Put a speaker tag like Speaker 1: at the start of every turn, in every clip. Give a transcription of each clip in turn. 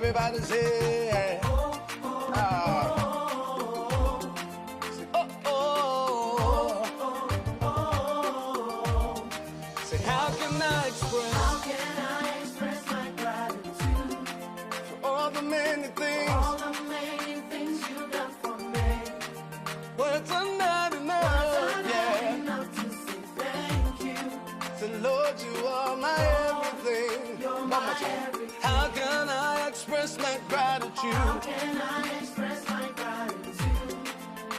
Speaker 1: Everybody say, say, how can I express my gratitude for all the many things you've done for me? Words are not enough, to say thank you. So Lord, you are my everything. You're my everything. How can I express my gratitude? How can I express my gratitude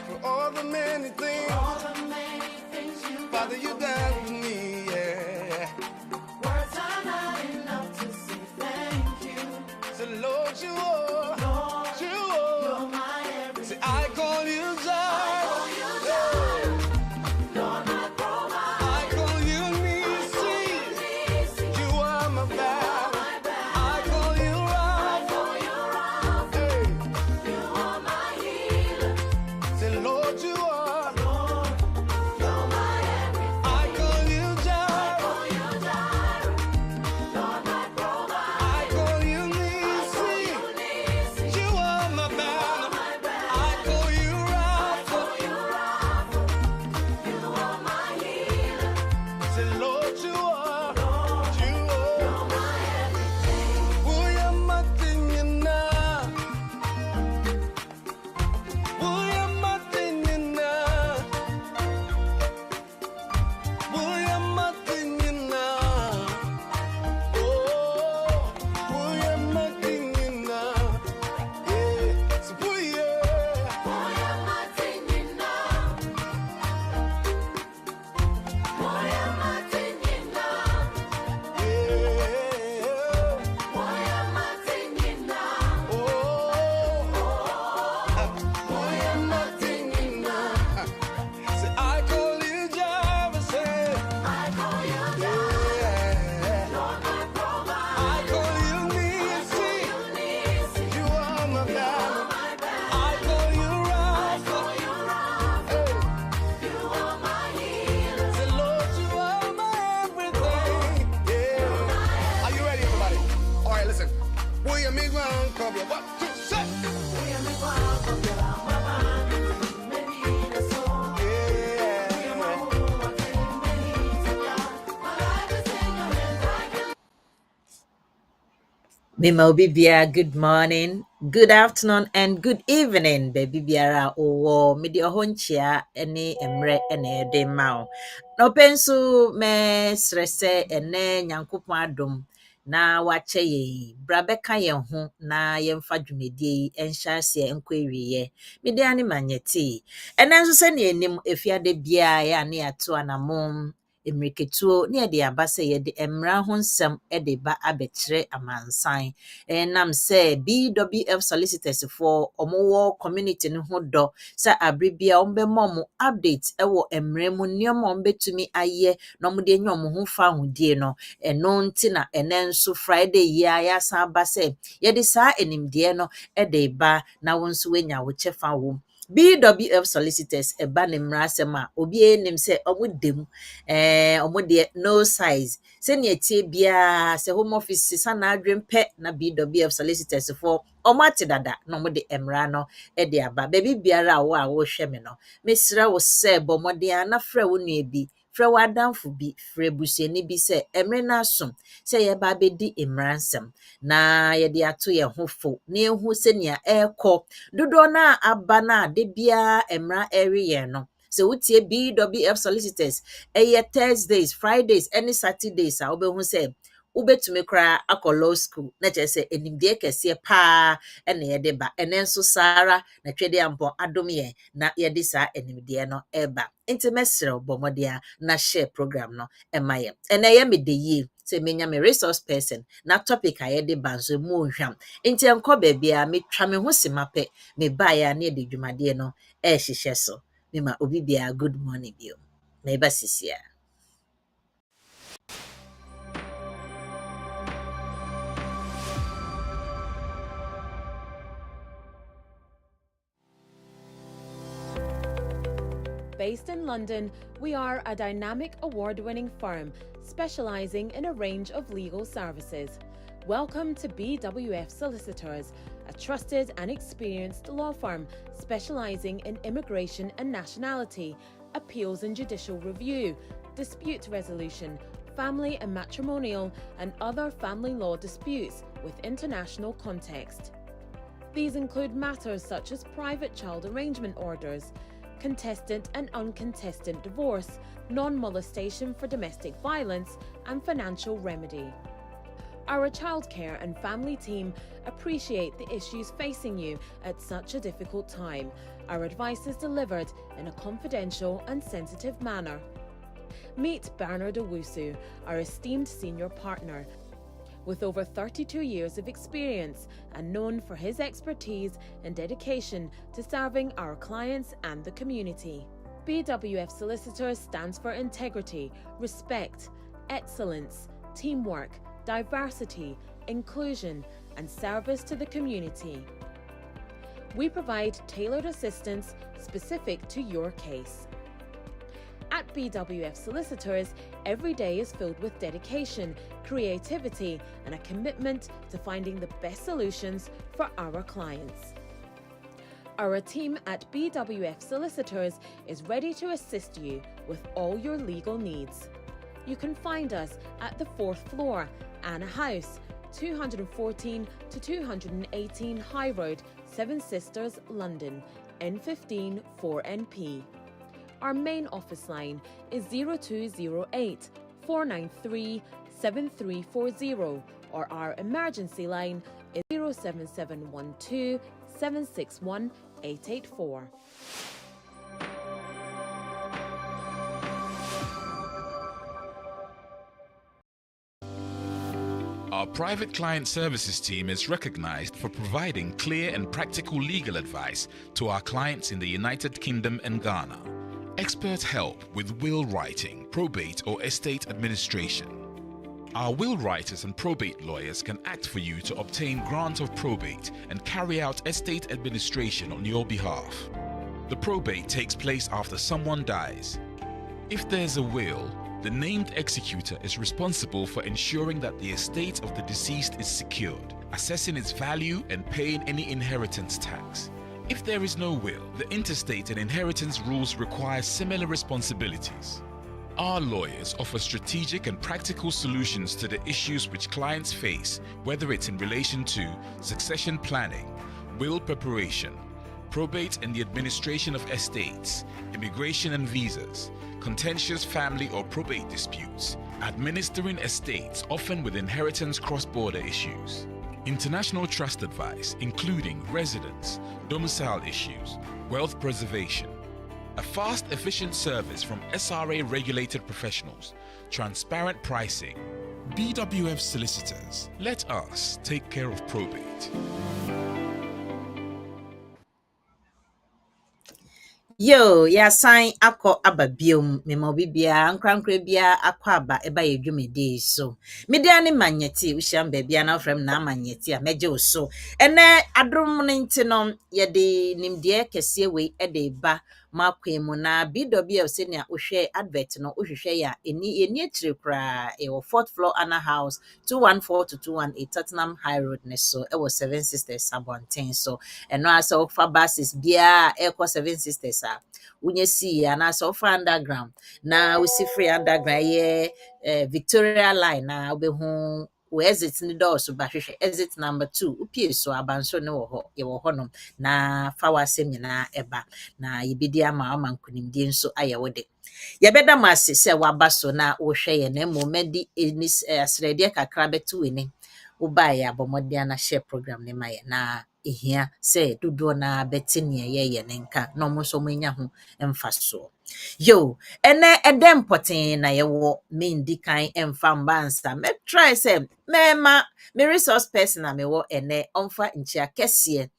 Speaker 1: for all the many things, Father, you done for me, yeah. Words are not enough to say thank you. So Lord, you are, you're my everything. Say, I call you Jireh. Lord, my provider. I call you Nisi. You are my battle. I call you Rapha. Hey. You are my healer. Say, Lord, you are. You're my everything. I call you Jireh. Lord, my provider. I call you Nisi. You are my battle. I call you Rapha. You are my healer. Say, Lord, you are. You're my everything. Uya matinyana. Uya matinyana. Uya matinyana. Oh, uya matinyana. Yeah, so uya. Uya matinyana. Uya matinyana. Yeah. Uya matinyana. Uya matinyana. Say, I call you Jireh, say. I call you Jireh. Lord, my provider. I call you Nisi. You are my battle. I call you Rapha. Hey. You are my healer. Say, Lord, you are my everything. Yeah. Are you ready, everybody? All right, listen. William me ground, come here. 1, 2, 3.
Speaker 2: Mimo Bibia, good morning, good afternoon, and good evening, baby Biara. Owo, media honchia, any emre, ene de mao. No pensu me stresse, ene nyankopon adom. Na wache ye, brabeka ye ho, na yemfa dwumedie enhyase enkwewiye. Media ni manyeti. Enenso se ne enim efiade bia ya ne ato anamom. Emiriketuo ne de abase ye de emra ho nsem de ba abekire amansan nam se BWF Solicitors for omowo community no ho do sa abribia ombemom update ewo emra mu nneoma ombetumi aye no mode nyom ho fa hodie no eno nti na enenso Friday ya san abase ye de sa enimde no de ba na wonso wenya wo chefa wo BWF Solicitors eba ne mrasem a obi enim se omudem omode no size se ne tie bia se home office sa na adwempe na BWF Solicitors for omate dada no omode emra no de aba baby biara wo a wo hwe me no mesra wo se bomode ana fra wo nu ebi fra wadamfo bi fra busuani bi se emre na asom se ye ba bedi emransem na ye de ato ye hofo na ehu se ne ekọ dodo na aba na de bia emra area no se wotie BWF Solicitors Thursdays, Fridays, any Saturdays a obehu se ubetumi kra akọ law school na chese enimde kese pa ene ye de ba ene nso sara na twede ampo adom ye na ye de sa enimde no eba intimesere bomodea na share program no emaye ene ye me de yi se menya me resource person na topic a ye de banzo mu hwam nti enko ba bia me twa me ho simape me ba ya na de dwumade no hihye so me ma obi bia good morning bio me ba sisia.
Speaker 3: Based in London, we are a dynamic award-winning firm specializing in a range of legal services. Welcome to BWF Solicitors, a trusted and experienced law firm specializing in immigration and nationality, appeals and judicial review, dispute resolution, family and matrimonial, and other family law disputes with international context. These include matters such as private child arrangement orders, contested and uncontested divorce, non-molestation for domestic violence, and financial remedy. Our childcare and family team appreciate the issues facing you at such a difficult time. Our advice is delivered in a confidential and sensitive manner. Meet Bernard Owusu, our esteemed senior partner. With over 32 years of experience and known for his expertise and dedication to serving our clients and the community. BWF Solicitors stands for integrity, respect, excellence, teamwork, diversity, inclusion, and service to the community. We provide tailored assistance specific to your case. At BWF Solicitors, every day is filled with dedication, creativity, and a commitment to finding the best solutions for our clients. Our team at BWF Solicitors is ready to assist you with all your legal needs. You can find us at the 4th floor, Anna House, 214 to 218 High Road, Seven Sisters, London, N15 4NP. Our main office line is 0208 493 7340, or our emergency line is 07712 761 884.
Speaker 4: Our private client services team is recognized for providing clear and practical legal advice to our clients in the United Kingdom and Ghana. Expert help with will writing, probate or estate administration. Our will writers and probate lawyers can act for you to obtain grant of probate and carry out estate administration on your behalf. The probate takes place after someone dies. If there's a will, the named executor is responsible for ensuring that the estate of the deceased is secured, assessing its value and paying any inheritance tax. If there is no will, the intestate and inheritance rules require similar responsibilities. Our lawyers offer strategic and practical solutions to the issues which clients face, whether it's in relation to succession planning, will preparation, probate and the administration of estates, immigration and visas, contentious family or probate disputes, administering estates often with inheritance cross-border issues, international trust advice including residence, domicile issues, wealth preservation, a fast, efficient service from SRA-regulated professionals, transparent pricing. BWF Solicitors, let us take care of probate.
Speaker 2: Yo, ya sign akọ aba biom memo bibia ankrankra bia akọ aba eba yedwumede so. Media ne manyeti uhyam bia na frem na manyeti a meje so. Ene adrom ne ntino ye de nimde kese we ede ba makwemu na BWF senior uhwe advert no uhwehwe ya eni etire kra e 4th floor Anna House 214 to 218 Tottenham High Road ne so e was Seven Sisters Sabonten so eno asa ofa basis bia e ko Seven Sisters unye si ya na so fa underground na we see free underground ye Victoria line na obehu we exit ni door so ba hwehwe exit number 2 upie so abanso ne wo ho ye wo honom na fa wasem nyina eba na yebedi ama nkunimdie nso aye wode yebeda mase se waba so na wo hwe ye na momedi Eunice asrede kakra betu eni wo ba ya bomode na share program ne maye na ehia se dodo na betini ye nenka no mo so manya ho emfaso yo ene edem poten na ye wo mendi kan emfa mbansa me try say me resource person na me wo ene onfa nchia kese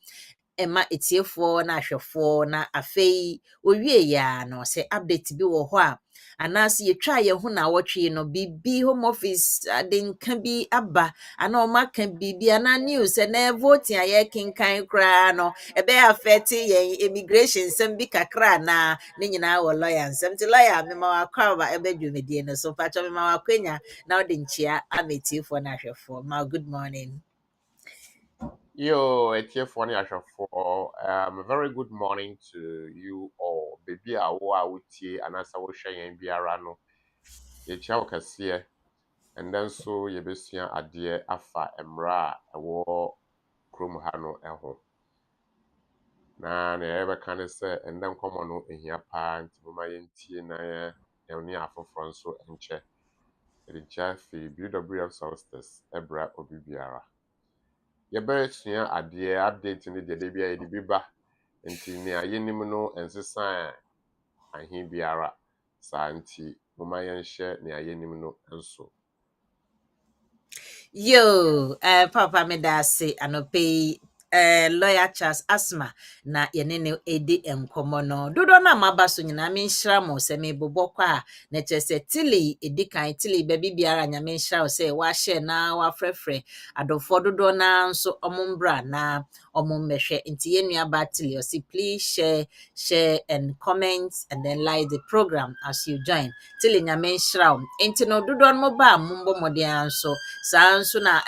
Speaker 2: ɛma etiefoɔ na ahwɛfoɔ na afei owie ya no sɛ update bi wɔ hɔ a anaasɛ yɛtwa yɛn ho na wɔtwe no bibi home office adenka bi aba ana ɔmo aka bibi ana news ɛnɛ voting a yɛkenkan koraa no ɛbɛyɛ afɛte yɛn immigration nsɛm bi kakra na ne nyinaa wɔ lawyer nsɛm nti lawyer mema wakɔ aba ɛbɛdwumadie no so patwɔ mema wakwanya na wode nkyia ama etiefoɔ na ahwɛfoɔ ma good morning.
Speaker 5: Yo, Etiefo ni Ashafo. A very good morning to you all. Baby, I uti anasa wo hwe biara no. Ye chia kase and then so ye besua ade afa emra ewo krom ha no eho. Na ebe kan se and then come on no ehia pa nti mama ye ntie na ye ni afoforo nso enche. Ye chia fi BWF Solicitors ebra obi biara. Yɛbɛsua adeɛ update ne deɛ bi a yɛde bi ba nti nea yɛnim no nsesa ahe biara saa nti moma yɛnhyɛ nea yɛnim no nso.
Speaker 2: Yo, Papa Medasi anope lawyer Charles Asmah na yene ne edi enkomo no. Dodo na maba so nyina me nhira mo se me bobɔ kwa na kyerɛ tili edi kan tili baby biara nya me nhira se wa hye na wa frɛfrɛ adofo dodo na nso omombra na omommehwɛ nti yenua ba tili o si please share and comment and then like the program as you join tili nya me nhira nti no dodo no ba mombo modern so saa nso na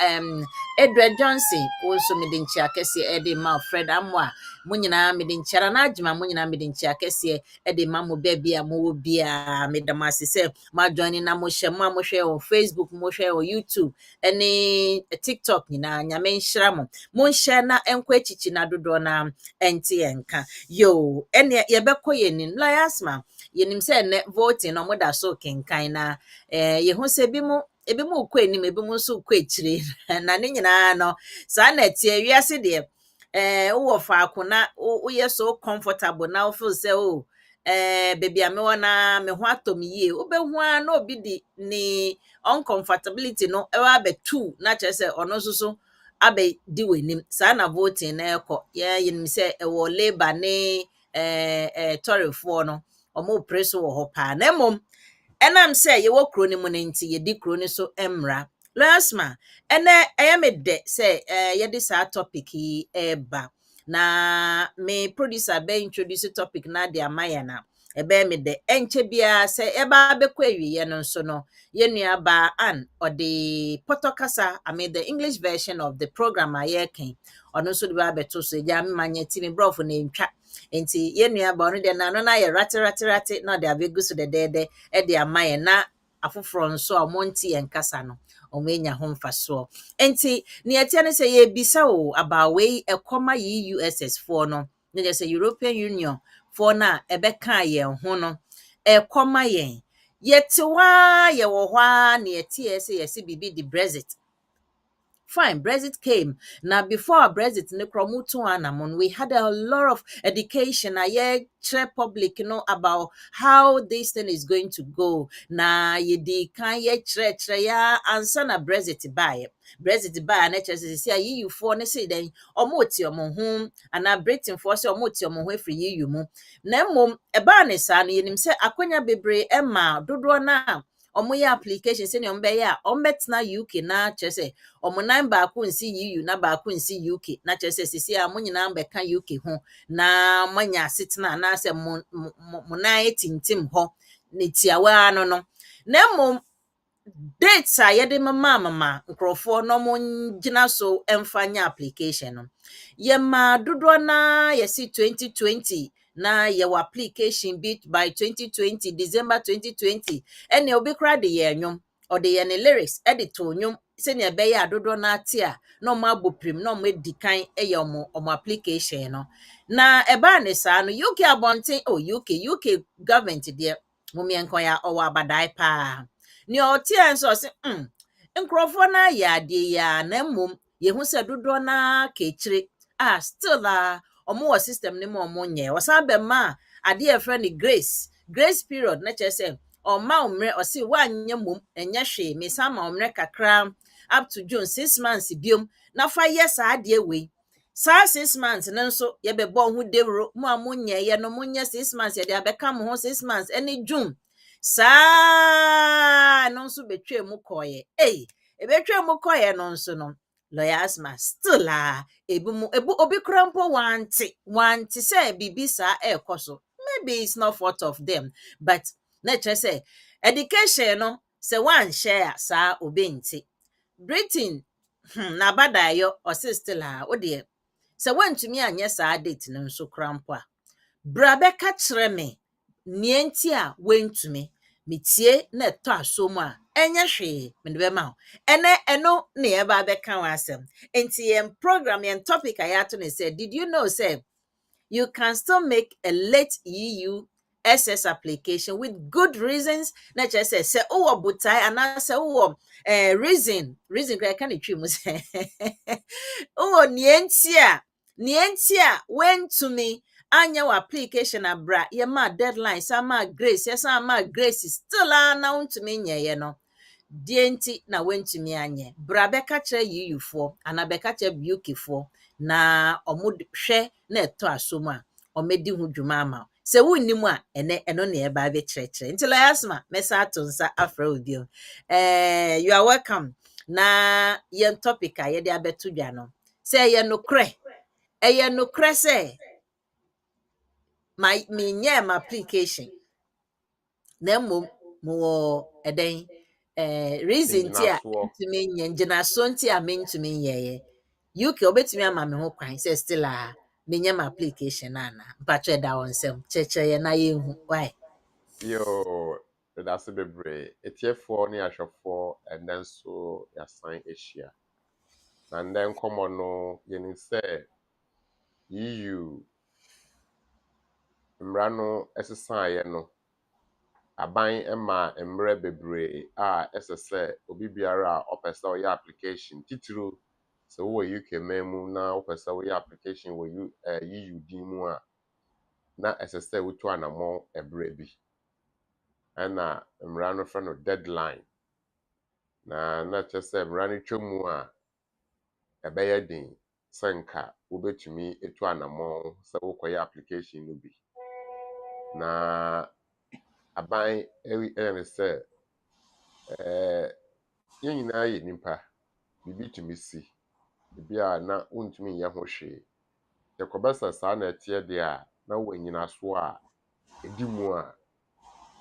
Speaker 2: Edward Johnson also mede nkyia kɛse ede ma Fred Amwa mo nyinaa mede nkyia na adwuma mo nyinaa mede nkyia kɛse ede ma mo ba bia mo bia mede ma sese ma join na mo hye mo hwɛ on Facebook mo hwɛ on YouTube ene TikTok nyinaa nyame nhyira mo mo nhye na enko achichi na dodo na ente enka yo ene yebekɔ yenin Asmah yenim sɛ ne voting no mo da so kenkan na ye ho sɛ bi mo ebi mu kɔ anim ebi mu nso kɔ akyire na ne nyinaa no saa na tie wiase de wo faako na wo yɛ so comfortable na wo feel say baby a me wana me ho atom yie wo be ho a na obi di ni uncomfortability no e wa be two na kyerɛ sɛ ɔno nso so abe di w'anim saa na voting na ɛkɔ yenim sɛ ɛwɔ labor ne toryfoɔ no ɔmo pere so wɔ hɔ paa na mmom enam say ye wo kro ni mu nti ye di kro ni so emra Asmah ene me de say ye di sa topic yi eba na me producer be introduce topic na de amaya na ebe me de enche bia say eba be kwa wiye no so no ye nua ba an or the potokasa I mean the English version of the program aye ken ono so de ba beto so ja me manye ti me brofo na ntwa enti ye nua ba no de na no na ye rate na de abegu so de e de amaye na afoforo nso a monti enkasa no omenya ho mfaso enti ne etia ne se ye bisa o about we ekoma EUSS for no ne je se European Union for na ebeka ye ho no ekoma yen yetewa ye wo hwa ne etie se ye se bibi di Brexit. Fine, Brexit came. Now, before Brexit, we had a lot of education. I share public, about how this thing is going to go. Now, you can ya answer na Brexit buy. Brexit buy, and HSC, you for ne say then, or moti or home, and I Britain for so moti or mo free you mo. Nemo, a barness, and you say, Aquania bebre, Emma, do now. Omoya application senior mbeya ombetna UK na chese omonan ba ku nsi EU na ba ku nsi UK na chese sisi a monyina mbeka UK ho na manya asetena na ase monan tintim ho ne tiawa no no na mom dates a yede mama nkrofo no mongina so emfanya application no yema dodo na yesi 2020 na your application bit by 2020 December 2020 ene obi kra de ye nwom or de ye ne lyrics edit to nwom se ne be ya dodo na ate a no ma boprim no ma dikan eye omo application no na eba ne sa no UK abonten UK government de momien ya owa badai pa ni otie nso se nkrofo na ya ade ya na mmom ye hu se dodo na kechire still omo system ne mo nye osan be ma ade e friend grace period na che se o ma omre o se wanye mom enye hwe me sama omre kakra up to June 6 months biom na fa yes ade we Sa 6 months no nso ye be bo hu dewro mo amonye ye no monye 6 months ye de abeka mo ho 6 months ene June sa no nso betwe mu koye ebetwe mu koye no nso no lawyer Asmah still ebu obi krampo wanti say bibi sa ekoso. Maybe it's not fault of them, but nature say education no say one share sa obenti Britain na badayo or still ode sɛ wantumi anyɛ saa date no nso krampo a bra bɛka kyerɛ me nea nti a wantumi metie na ɛtɔ aso mu a ɛnyɛ hwee mede bɛma wo ɛnɛ ɛno ne yɛba bɛka wo asɛm nti yɛn program yɛn topic a yɛato ne sɛ did you know sɛ you can still make a late EUSS application with good reasons. Not just say oh butai and I say oh reason can it true say oh nientia went to me anya application abra ye ma deadline sama grace yes ma grace still now to me nye no die na wentumi anye bra beka kire yiyufo ana beka kire biukifo na hwe na eto asom a omedi hu dwuma ama se wunnim a eno na eba be kirekire nti la Asmah mesa atonsa afra obio you are welcome na yen topic a ye de abeto dwa no se ye nokre se my me nye my application na mmom mo eden reason ti a
Speaker 5: Ngyinasoɔ.
Speaker 2: ntumi nye njina so nti a mentumi nyeye UK obetumi ama me ho kwan say still menye my application ana mpacho da wonsem cheche ye na yehu why
Speaker 5: Yo, that's a bebree. Etiefoɔ ne ahwɛfoɔ ɛnɛ nso yɛasan ahyia. Na ndɛ nkɔmmɔ no yɛnim sɛ EU mmara no ɛsesaeɛ no aban ma mmerɛ bebree a ɛsɛ sɛ obi biara a ɔpɛ sɛ ɔyɛ application titiro sɛ wowɔ UK man mu na wopɛ sɛ woyɛ application wɔ EU din mu a na ɛsɛ sɛ wotu anammɔn ɛberɛ bi ɛna mmara no frɛ no deadline na kyerɛ sɛ mmara no twam mu a ɛbɛyɛ den sɛ nka wobɛtumi etu anammɔn sɛ wokɔyɛ application no bi na aban ɛyɛ ne sɛ yɛn nyinaa yɛ nipa biribi tumi si ebi a na wontumi nyɛ ho hwee yɛkɔbɛsa saa na ɛteɛ deɛ a na wɔ nnyinasoɔ a ɛdi mu a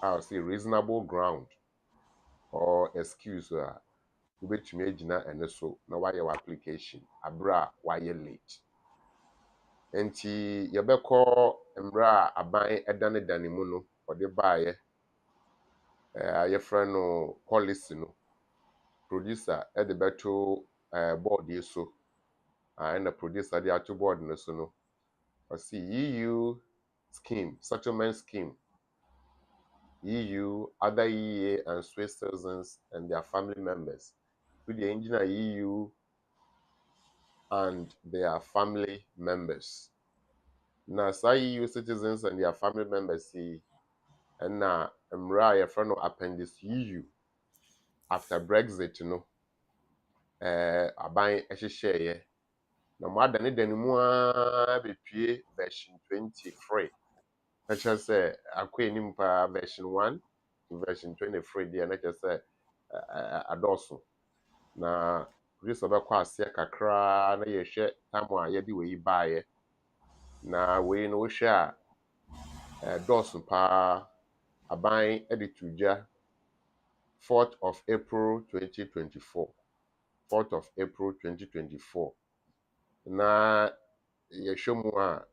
Speaker 5: ɔsɛ reasonable ground or excuse a wobɛtumi agyina ɛne so na wayɛ wɔ application abere a wayɛ late nti yɛbɛkɔ mmerɛ a aban ɛdanedane mu no ɔde baayɛ yɛfrɛ no policy no producer ɛde bɛto board yi so ɛna producer de ato board no so no ɔsɛ EU scheme settlement scheme EU other EEA and Swiss citizens and their family members with the engineer EU and their family members. Now, say EU citizens and their family members see, and now mmara a yɛfrɛ no appendix EU after Brexit, you know, aban ɛhyehyɛeɛ na mo adanedane mu a bepie version 23 ɛkyerɛ sɛ akɔ anim paa version 1 to version 23 deɛ na kyerɛ sɛ adɔɔso na producer bɛkɔ aseɛ kakra na yɛhwɛ time a yɛde wei baeɛ na wei no wohwɛ a dɔɔso paa aban de to gya 4th of April 2024 4th of April 2024 na yɛhwɛ mu a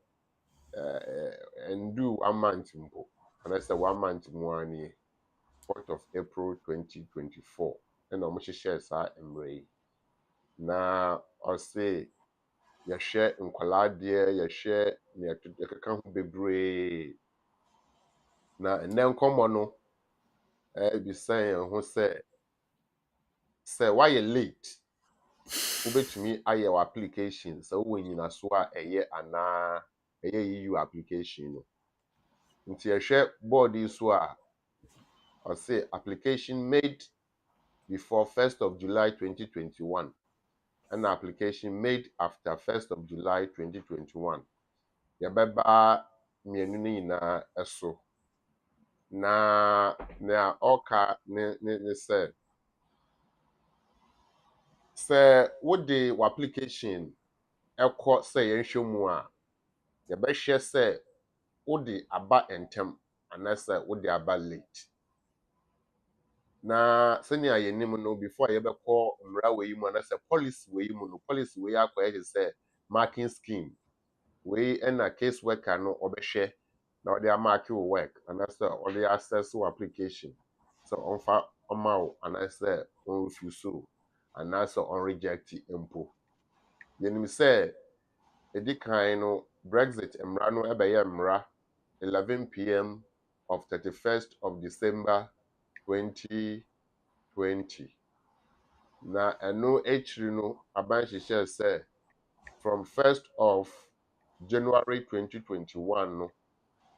Speaker 5: ndu 1 month mpo anaasɛ 1 month mu a nie 4th of April 2024 ɛna ɔmo hyehyɛɛ saa mmerɛ yi na ɔse yɛhwɛ nkwalaa deɛ yɛhwɛ nea yɛkeka ho bebree na nnɛ nkɔmmɔ no ebisa yɛn ho sɛ wayɛ late wobɛtumi ayɛ wɔ application sɛ wowɔ nnyinaso a ɛyɛ anaa ɛyɛ EU application no nti yɛhwɛ board yi so a ɔse application made before 1st of July 2021 an application made after 1st of July 2021. Yabeba mienu na eso. Na oka ne say what the application ekọ say yenhwe mu a yɛbɛhwɛ sɛ wode aba ntɛm anaasɛ wode aba late. Na sɛnea yɛnim no before yɛbɛkɔ mmara wɔ yi mu anaasɛ policy wɔ yi mu no policy wɔ yi akɔyɛ de sɛ marking scheme wei ɛna case worker no ɔbɛhwɛ na ɔde amark wo work anaasɛ ɔde access wo application sɛ ɔmfa ɔma wo anaasɛ ɔnrefuse wo anaasɛ ɔnreject mpo. Yɛnim sɛ edi kan no Brexit mmara no ɛbɛyɛ mmara 11 p.m. of 31st of December 2020. Na ɛno akyiri no aban hyehyɛ sɛ from 1st of January 2021 no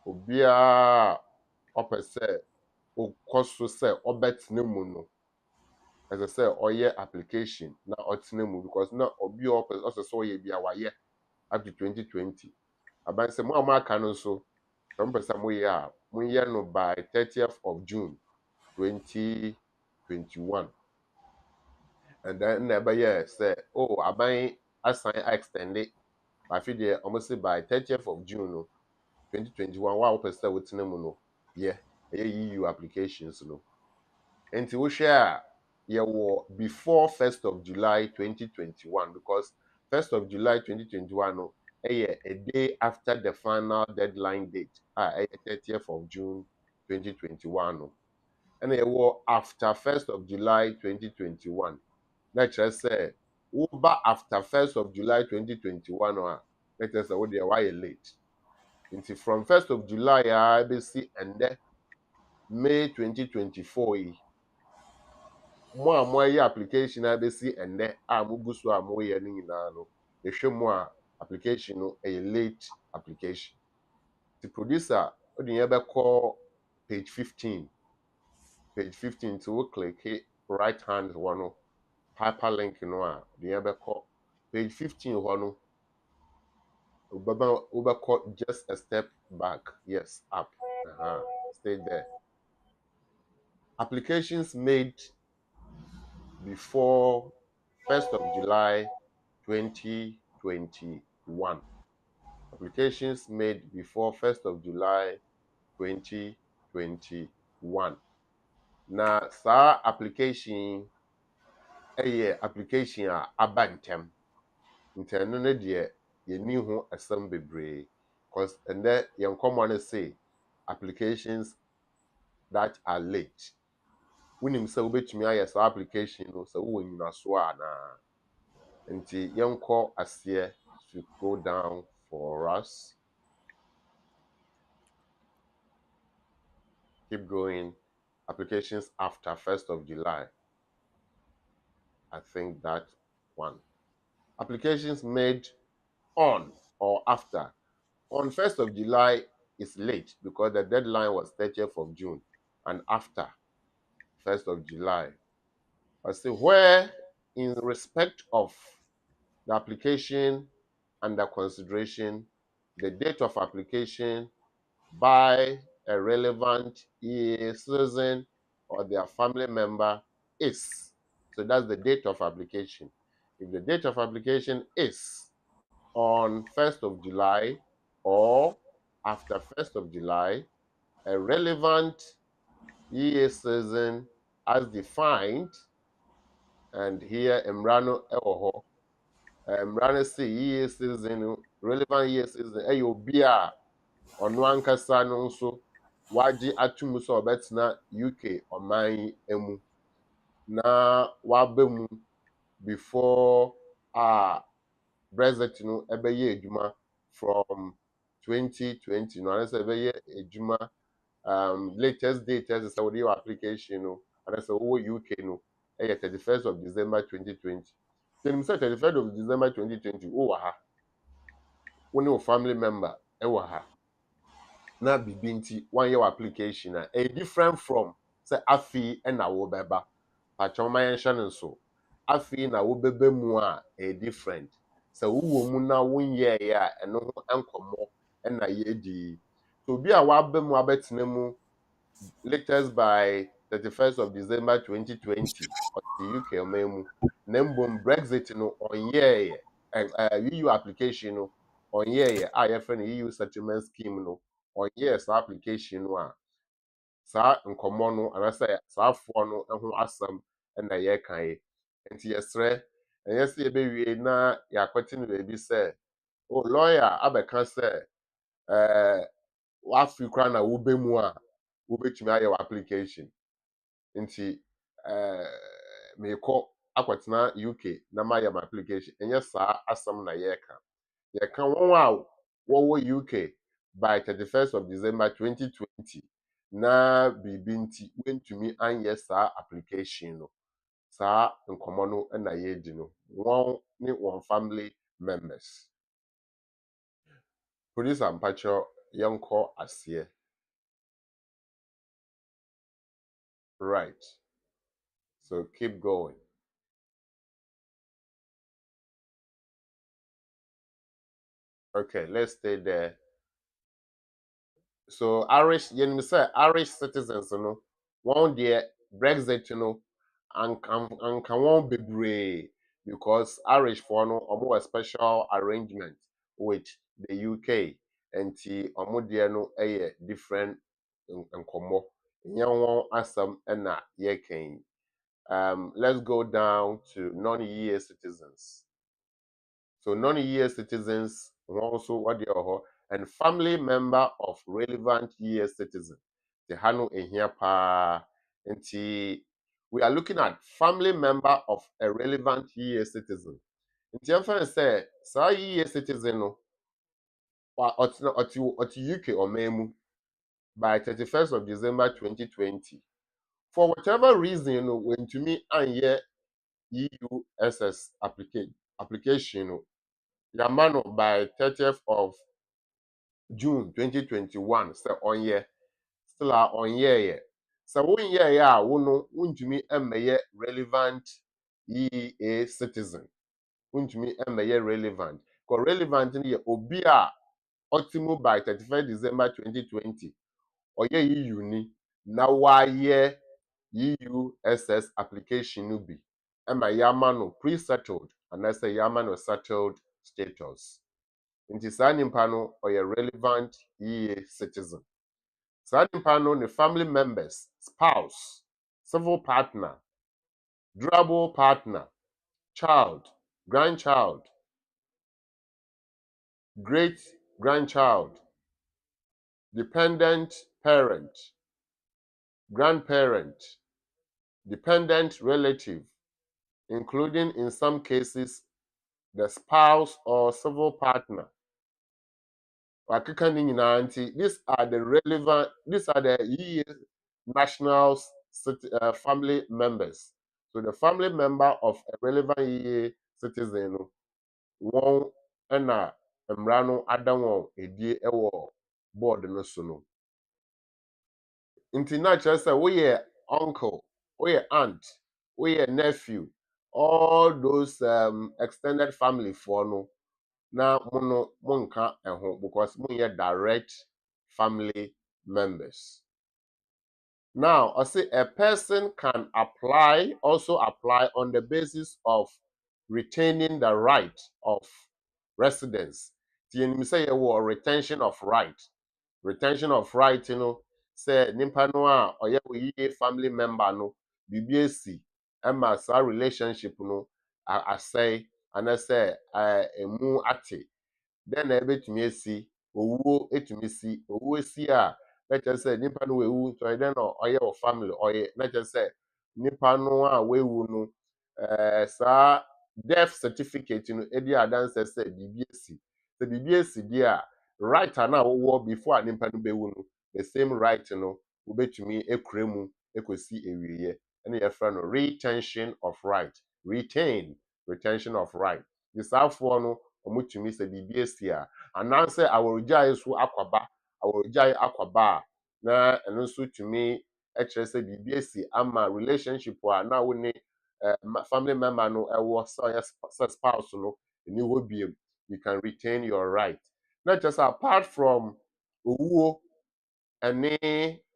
Speaker 5: obiara ɔpɛ sɛ ɔkɔ so sɛ ɔbɛtena mu no ɛsɛ sɛ ɔyɛ application na ɔtena mu because na obi a ɔsɛ sɛ ɔyɛ bi a wayɛ up to 2020. Aban sɛ mo a aka no nso sɛ mpɛ sɛ moyɛ a monyɛ no by 30th of June 2021. And then na ɛbɛyɛ sɛ aban asan extend it by deɛ ɔmo sɛ by 30th of June no 2021 wa wopɛ sɛ wotena mu no ɛyɛ EU applications no. Nti wohwɛ a yɛwɔ before 1st of July 2021 because 1st of July 2021 no ɛyɛ a day after the final deadline date ɛyɛ 30th of June 2021 no. ɛna yɛwɔ after 1st of July 2021 na kyerɛ sɛ woba after 1st of July 2021 a na kyerɛ sɛ wodeɛ wayɛ late. Nti from 1st of July a bɛsi ɛndɛ May 2024 yi mo a moayɛ application a bɛsi ɛndɛ a mogu so a moyɛ no nyinaa no yɛhwɛ mu a application no ɛyɛ late application. The producer wode yɛbɛkɔ page 15 to wo click right hand hɔ no hyperlink no a de yɛbɛkɔ page 15 hɔ no wobɛkɔ just a step back, yes, up, stay there. Applications made before 1st of July 2021. Applications made before 1st of July 2021. Na saa application application a aba ntɛm. Nti ɛno no deɛ yɛni ho asɛm bebree because ɛndɛ yɛn nkɔmmɔ no say applications that are late. Wonim sɛ wobɛtumi ayɛ saa application no sɛ wowɔ nyinasoɔ anaa. Nti yɛnkɔ aseɛ to go down for us. Keep going. Applications after 1st of July. I think that one. Applications made on or after. On 1st of July is late because the deadline was 30th of June and after 1st of July. I say where in respect of the application under consideration, the date of application by a relevant EUSS citizen or their family member is. So that's the date of application. If the date of application is on 1st of July or after 1st of July, a relevant EUSS citizen as defined, and here Emrano Ewoho, Emrano say EUSS citizen, relevant EUSS citizen, Eyobia, ɔno ankasa no nso wagye atum sɛ ɔbɛtena UK ɔman emu na waba mu before Brexit no ɛbɛyɛ adwuma from 2020 no anasɛ ɛbɛyɛ adwuma latest date ɛsɛ sɛ wode yɛ application no anasɛ wowɔ UK no ɛyɛ 31st of December 2020. Tɛnim sɛ 31st of December 2020 wowɔ ha wo ne wo family member ɛwɔ ha na bibi nti one year application a different from say afi na wo beba patcho ma yen hye no so afi na wobebe mu a different so wo mu na wonyɛ ya ɛno ho enkomo na yedi so bi a waba mu abetena mu latest by 31st of December 2020 of the UK omemu na mbom Brexit no onyɛ EU application no onyɛ a yɛfrɛ no EU settlement scheme no onyɛ sa application no a saa nkɔmmɔ no anasɛ saafoɔ no ho asɛm na yɛrekae nti yɛsrɛ ɛnyɛ sɛ yɛbɛwie na yɛakɔte no baabi sɛ o lawyer abɛka sɛ wafi koraa na wobɛ mu a wobɛtumi ayɛ wɔ application nti meekɔ akɔtena UK na mayɛ m application ɛnyɛ saa asɛm na yɛreka yɛka wɔn a wɔwɔ UK by 31st of December 2020 na biribi nti wentumi anyɛ saa application no saa nkɔmmɔ no na yɛredi no wɔn ne wɔn family members producer mpakyɛw yɛnkɔ aseɛ right so keep going okay let's stay there so Irish yɛnim sɛ Irish citizens no wɔn deɛ Brexit no anka wɔn bebree because Irish for no ɔmo wɔ special arrangement with the UK nti ɔmo deɛ no ɛyɛ different nkɔmmɔ nyɛ wɔn asɛm ɛna yɛka yi let's go down to non-EU citizens so non-EU citizens wɔn also what they are and family member of relevant EU citizen the hano ehia pa nti we are looking at family member of a relevant EU citizen nti yɛmfa say saa EU citizen no ɔte UK ɔman by 31st of December 2020 for whatever reason no wentumi anyɛ EUSS application no yɛama no by 30th of June 2021 sɛ ɔnyɛ still a ɔnyɛɛyɛ sɛ wonyɛɛyɛ a wo no wontumi mmɛyɛ relevant EEA citizen wontumi mmɛyɛ relevant because relevant no yɛ obi a ɔte mu by 31st December 2020 ɔyɛ EU ni na wayɛ EUSS application no bi ɛma yɛama no pre-settled anaasɛ yɛama no settled status nti saa nipa no ɔyɛ relevant EEA citizen saa nipa no ne family members spouse civil partner durable partner child grandchild great grandchild dependent parent grandparent dependent relative including in some cases the spouse or civil partner wakeka ne nyinaa nti these are the EEA national family members so the family member of a relevant EEA citizen no wɔn ɛna mmara no ada wɔn edie ɛwɔ board no so no nti na kyerɛ sɛ woyɛ uncle woyɛ aunt woyɛ nephew all those extended family for no na mo no monka ɛho because monyɛ direct family members now I say a person can also apply on the basis of retaining the right of residence you say retention of right you know say nimpa no a ɔyɛ wo family member no biribi esi ɛma saa relationship no asɛe anasɛ emu ate then na ebetumi esi owuo etumi si owuo si a na kyerɛ sɛ nipa no wewu nso then na ɔyɛ wɔ family ɔyɛ na kyerɛ sɛ nipa no a wewu no saa death certificate no edi adanse sɛ biribi esi sɛ biribi esi deɛ a right a na wɔwɔ before a nipa no bewu no the same right no wobetumi ekura mu ekosi ewieɛ ɛna yɛfrɛ no retention of right retention of right the saafoɔ no ɔmotumi sɛ biribi esi a anaasɛ aworogyae so akwaba a na ɛno nso tumi kyerɛ sɛ biribi esi ama relationship a na wo ne family member no was spouse no you can retain your right. Not just apart from owuo and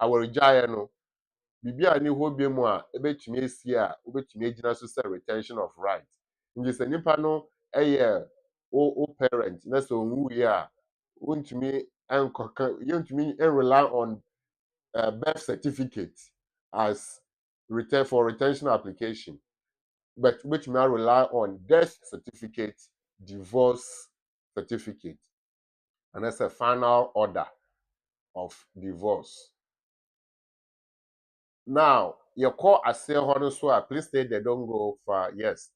Speaker 5: our giant no bibia ni ho bi mu a ebetumi esi a obetumi agina so say retention of right. Nje se nipa no o parent na so nwu ye a wontumi enkoka yontumi rely on birth certificate as return for retention application, but which may rely on death certificate, divorce certificate, and that's a final order of divorce. Now, your call as so please stay there, don't go far. Yes.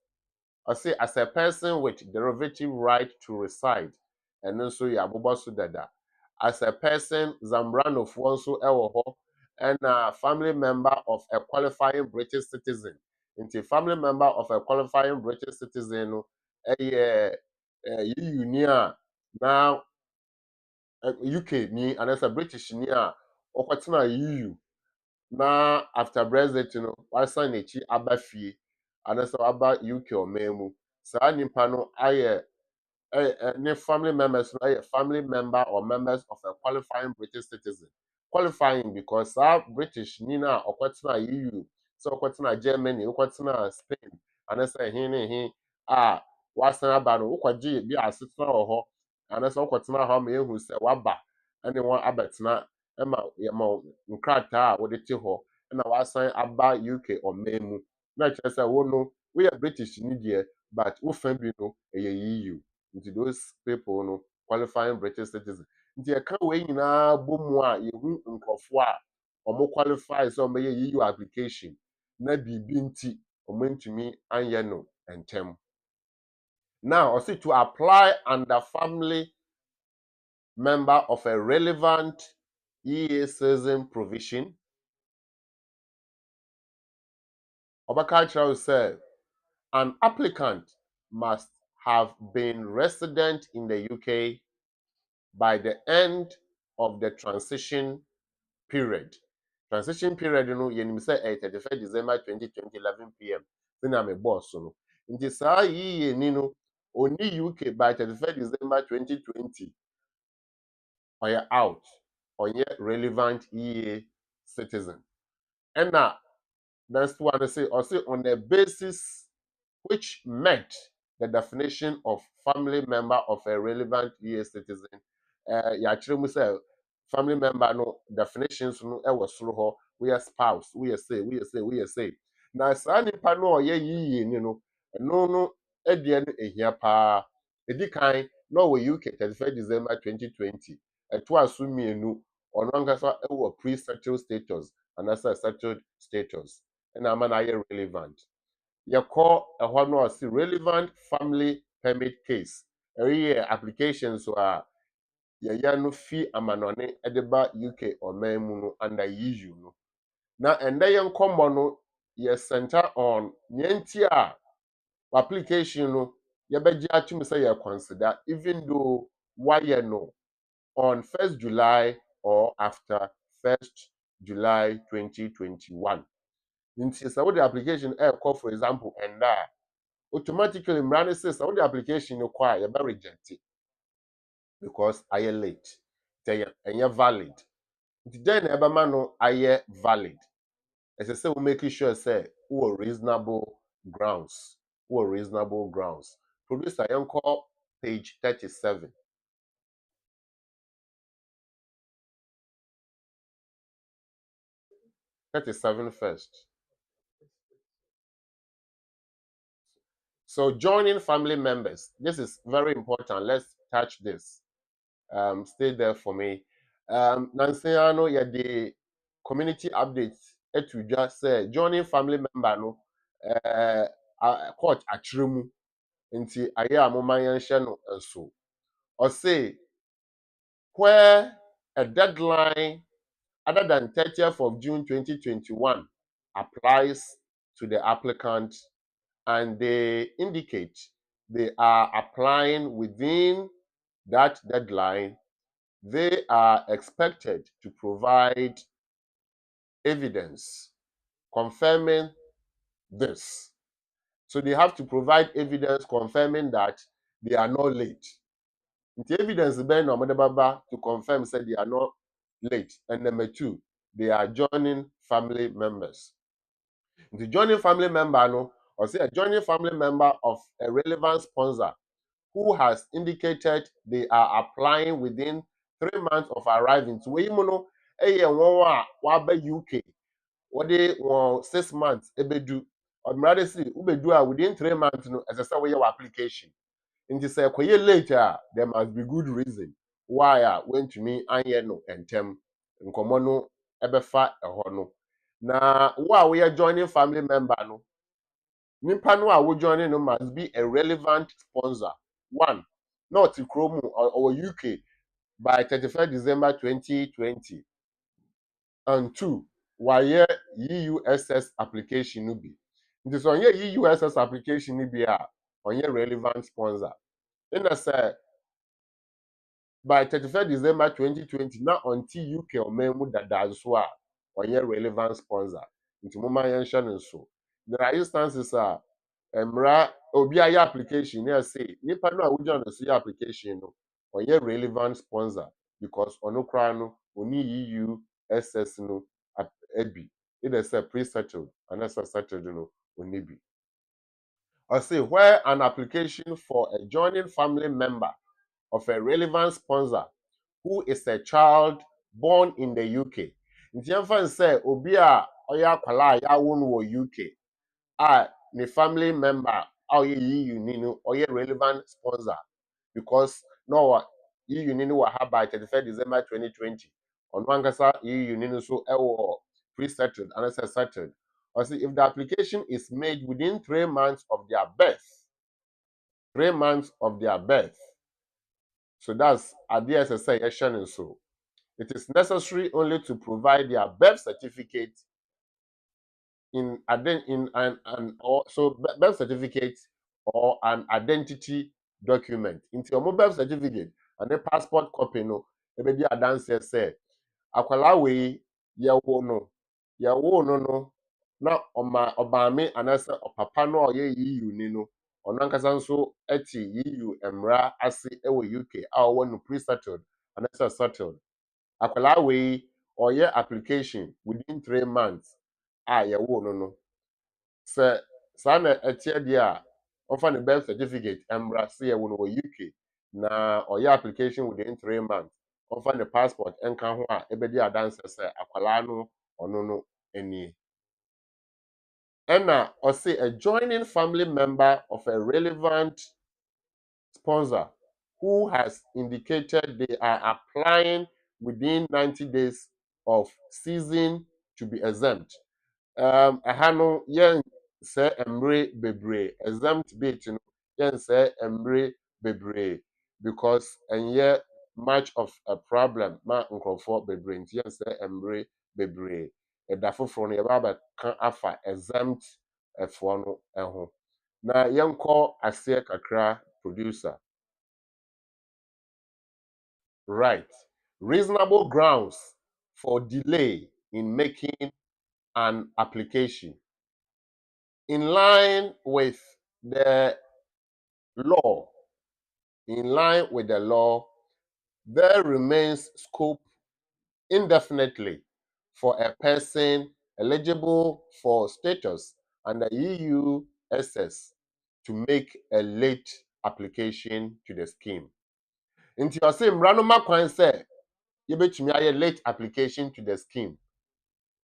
Speaker 5: I say as a person with derivative right to reside, and also ya so dada. As a person, Zambrano Fonso Ewoho, and a family member of a qualifying British citizen. Into family member of a qualifying British citizen, EU now UK ni, and as a British ni okwatina EU. Na after Brexit no wasan n'ekyi aba fie anasa aba UK ɔman saa nipa no ayɛ ne family members no ayɛ family member or members of a qualifying British citizen. Qualifying because saa British ni na ɔkɔtena EU sɛ ɔkɔtena Germany ɔkɔtena Spain anasa ɛhe ne ɛhe a wasan aba no wokɔgye bi asetena wɔ hɔ anasa ɔkɔtena hɔ ma ehu sɛ waba ɛne wɔn abɛtena ɛma yɛma nkrataa a wɔde te hɔ ɛna wasan aba UK ɔman mu na kyerɛ sɛ wo no woyɛ British ni deɛ but wo fa bi no ɛyɛ EU nti those people no qualifying British citizen nti ɛka wei nyinaa bɔ mu a yɛhu nkurɔfoɔ a wɔn qualify sɛ wɔn bɛyɛ EU application na biribi nti wɔn ntumi anyɛ no ntɛm. Now also to apply under family member of a relevant EUSS provision. Obaka Charles said an applicant must have been resident in the UK by the end of the transition period. Transition period, you know, you say 31st December 2020, 11 p.m. Then I'm a boss, so in this year, only UK by 31st December 2020, or you're out, or you're relevant EA citizen. And now, that's what I say, or say on the basis which met the definition of family member of a relevant US citizen. Yàtúrò say family member no definitions no was soro we are spouse, we are say. Na saa nipa no ɔyɛ yiye ni no, no ɛdeɛ no ehia paa. Edi kan na ɔwɔ UK 31st December 2020. Ɛto aso mmienu ɔno ankasa ɛwɔ pre-settled status and anaasɛ settled status. Ɛna ama na ayɛ relevant. Yɛkɔ ɛhɔ no ɔsi relevant family permit case. Ɛyɛ application so a yɛyɛ no fi amanɔne ɛde ba UK ɔman mu no under EU no. Na ɛndɛ yɛn nkɔmmɔ no yɛ center on nea a application no yɛbɛgye atum sɛ yɛ consider even though wayɛ no on 1st July or after 1st July 2021. Nti sɛ wode application ɛrekɔ for example ɛndɛ a automatically mmara no sɛ sɛ wode application no kɔ a yɛbɛ reject it because ayɛ late sɛ ɛnyɛ valid. Nti then na ɛbɛma no ayɛ valid. Ɛsɛ sɛ we make sure sɛ wowɔ reasonable grounds. Producer yɛnkɔ page 37. 37 first. So joining family members. This is very important. Let's touch this. Stay there for me. Nanseyano yɛde community updates to just say joining family member no court akyerɛ mu nti ayɛ a moma yɛnhyɛ no nso. Or say where a deadline other than 30th of June 2021 applies to the applicant and they indicate they are applying within that deadline, they are expected to provide evidence confirming this. So they have to provide evidence confirming that they are not late. The evidence ben baba to confirm said they are not late. And number 2, they are joining family members. The joining family member no, or say a joining family member of a relevant sponsor who has indicated they are applying within 3 months of arriving to Weimuno, waba UK, what they 6 months, ebedu, or rather say, ubedu within 3 months, no, as I say, your application. Nti sɛ kɔyɛ late a there must be good reason why a wentumi anyɛ no ntɛm nkɔmmɔ no ɛbɛfa ɛhɔ no na wo a woyɛ joining family member no nipa no a wo joining no must be a relevant sponsor. 1, not kurom or UK by 31st December 2020, and 2, wayɛ EUSS application no bi. Nti sɛ ɔnyɛ EUSS application no bi a ɔnyɛ relevant sponsor. In a say by 31st December 2020, now until UK or Memu that so or your relevant sponsor. Into Mama Yanshan so. There are instances Emra Obia application, yes, say, Nipa no Awujan see application no or your relevant sponsor because Onokrano only EU SS no at Ebi. It is a pre-settled and that's a settled no onibi. I say where an application for a joining family member of a relevant sponsor who is a child born in the UK. Nti yɛmfa say obi a ɔyɛ akwala a yɛawo no wɔ UK a ne family member a ɔyɛ EU ni no ɔyɛ relevant sponsor because no EU ni no wɔ ha by 31st December 2020. Ɔno ankasa EU ni no so ɛwɔ pre-settled and it's settled. Or see if the application is made within 3 months of their birth, 3 months of their birth. So that's ideas say and so. It is necessary only to provide their birth certificate in an also birth certificate or an identity document. Into your birth certificate and the passport copy no, ebedi adanse say akwala we yawo no na obame anasa opapa no oye EU ni no ono ankasa nso eti EU emra ase ewo UK a owo no pre-settled anasa settled. Akwala we or your application within 3 months yewo no se sana etie dia offer the birth certificate emra se yewo no UK na or your application within 3 months offer the passport enka ho a ebedi adanse se akwala no ono no eni ena or say a joining family member of a relevant sponsor who has indicated they are applying within 90 days of ceasing to be exempt. Ahano yen say emre bebre exempt bit no yen say emre bebre because enye much of a problem ma nkrofo bebre nti yen say emre bebre eda foforo no yeba kan afa exempt efo no eho na yenko ase kakra producer. Right. Reasonable grounds for delay in making an application. In line with the law, there remains scope indefinitely for a person eligible for status under EUSS to make a late application to the scheme. Into your same random kwan say yebetumi aye late application to the scheme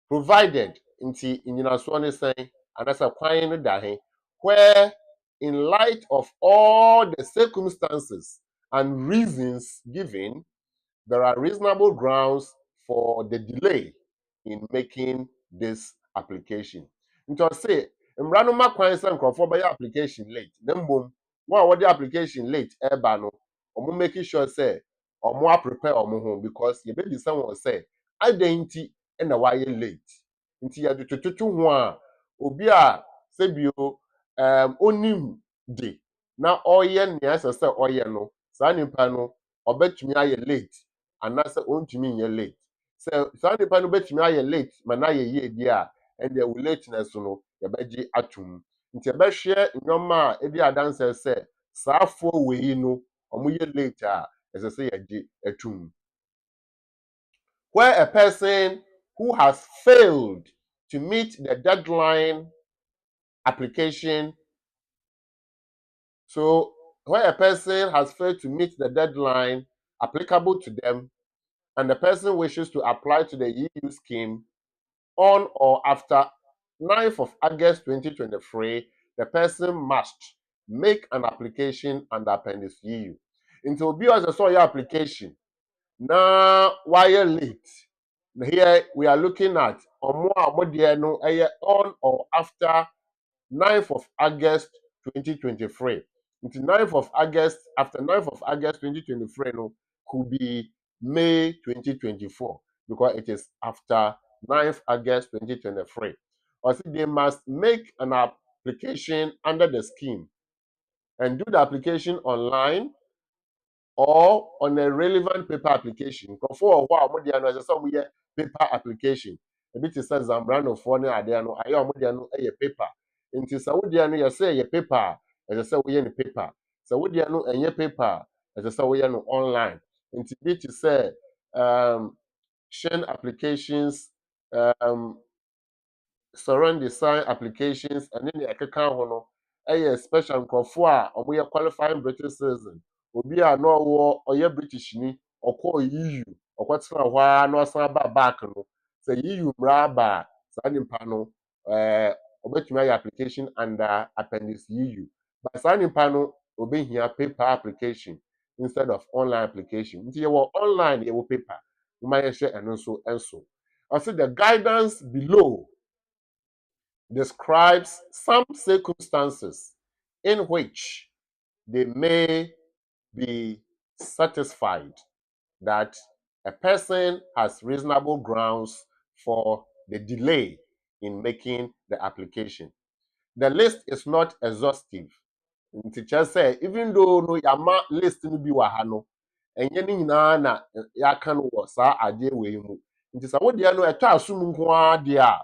Speaker 5: provided nti nyinaso ne sen anasa kwan no da he where in light of all the circumstances and reasons given there are reasonable grounds for the delay in making this application. Nti I say mmara no ma kwan sɛ nkurɔfoɔ bɛyɛ application late na mmom wɔn a wɔde application late ɛreba no wɔn making sure sɛ wɔn prepare wɔn ho because yɛbɛbisa wɔn sɛ adan nti na wɔayɛ late nti yɛde tototo ho a obi a sɛbio onim de na ɔyɛ nea ɛsɛ sɛ ɔyɛ no saa nipa no ɔbɛtumi ayɛ late anaasɛ ɔntumi nyɛ late sɛ saa nipa no bɛtumi ayɛ late ma na ayɛ yie die a ɛnna ɛwɔ lateness no yɛbɛgye atum nti ebe hwe nyoma a edi adanse se saafo wei no omo ye late a ese se ye etum. Where a person who has failed to meet the deadline application, so where a person has failed to meet the deadline applicable to them and the person wishes to apply to the EU scheme on or after 9th of August 2023, the person must make an application under Appendix EU. Until be as a your application. Now, why late? Here we are looking at on or after 9th of August 2023. Until 9th of August, after 9th of August 2023, no, could be May 2024 because it is after 9th August 2023. Or they must make an application under the scheme and do the application online or on a relevant paper application. For a while, some paper application. A bit is Zambrano for ne Adiano, Ayamodiano, a paper. Into Saudiano, you say a paper, as I say, we any paper. Saudiano, and your paper, as I say, we online. Into bit is say, Shen applications, um, surround design applications and then the account ho no special nkrofo a omo qualifying British citizen obi a no wo oye British ni okọ EU okwatena ho a no asan ba back no say EU mra ba sa nimpa no obetumi ay application under appendix EU but sa nimpa no obehia paper application instead of online application nti ye wo online ye wo paper uma ye hye eno so enso also the guidance below describes some circumstances in which they may be satisfied that a person has reasonable grounds for the delay in making the application. The list is not exhaustive. Teacher say even though no yama list no bi wa ha no enye ni nyina na yaka no wo saa ade we mu. Nti sa wo de no eto asum nko ade a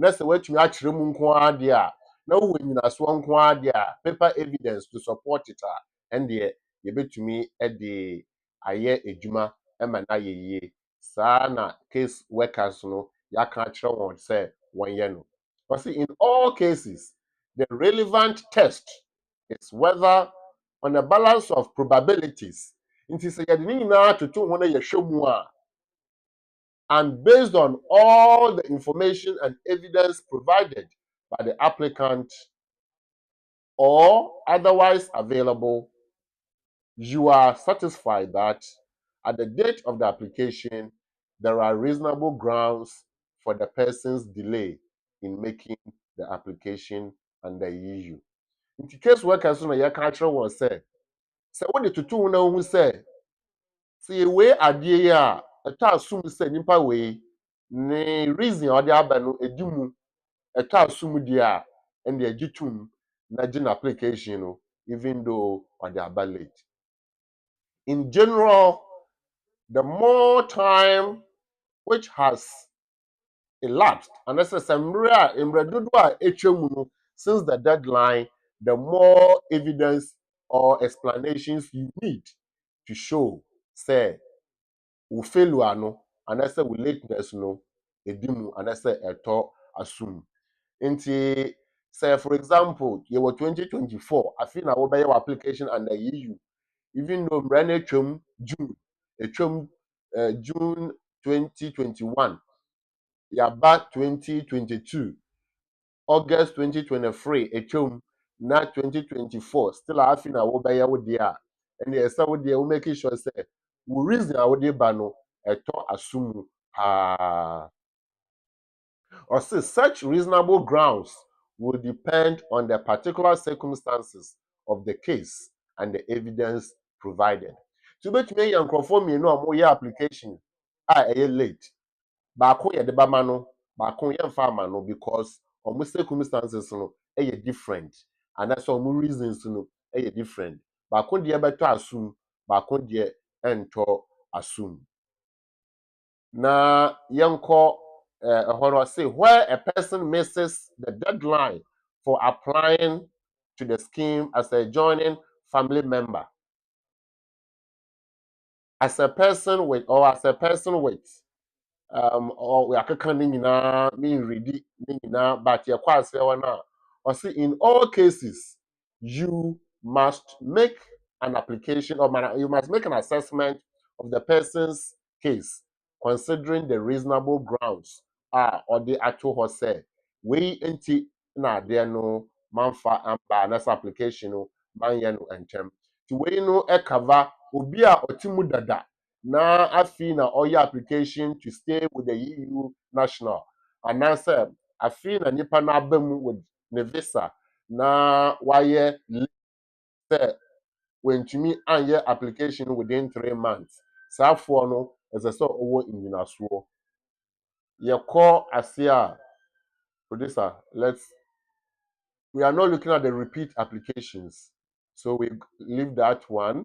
Speaker 5: na sɛ watumi akyerɛ mu nko ara deɛ a na wowɔ nyinasoɔ nko ara deɛ a paper evidence to support it a ɛndeɛ yɛbɛtumi de ayɛ adwuma ma no ayɛ yie saa na case workers no yɛaka akyerɛ wɔn sɛ wɔnyɛ no. Ɔse in all cases the relevant test is whether on a balance of probabilities nti sɛ yɛde ne nyinaa toto ho na yɛhwɛ mu a and based on all the information and evidence provided by the applicant or otherwise available, you are satisfied that at the date of the application, there are reasonable grounds for the person's delay in making the application under EU. In the case workers, you can say, so what did you do now? Who say, see, we idea ɛtɔ asum sɛ nipa wei ne reason a ɔde aba no edi mu ɛtɔ asum di a ɛnde agye tum na gye na application no even though ɔde aba late. In general, the more time which has elapsed and sɛ mmerɛ dodo a etwa mu no since the deadline, the more evidence or explanations you need to show say wo failure no anase wo lateness no edimu anase eto assume nti say for example you were 2024 afi na wo be your application under EU even though mrana etwam June 2021 yaba 2022 August 2023 etwam na 2024 still afi na wo be wo dia and esa wo dia wo make sure say wo reason a wo de ba no eto asumu or say such reasonable grounds will depend on the particular circumstances of the case and the evidence provided. So betumi yan crofo me no mo your application late baako ye de ba ma no baako ye mfa ma no because omo circumstances no different and that's omo reasons no different baako de beto asum baako de ento asum. Na yenko say where a person misses the deadline for applying to the scheme as a joining family member, as a person with or we are cooking mean ready but your quite now. Or see, in all cases, you must make an application you must make an assessment of the person's case, considering the reasonable grounds or the actual say. We inti na there no manfa amba nas application no man no entem. To we no e cover obi a otimu dada na afi na ɔyɛ application to stay with the EU national anaasɛ afi na nipa no aba mu with ne visa na wayɛ sɛ wantumi anyɛ application within 3 months saafoɔ no ɛsɛ sɛ ɔwɔ nnyinasoɔ. Yɛkɔ ase a producer, we are not looking at the repeat applications, so we leave that one.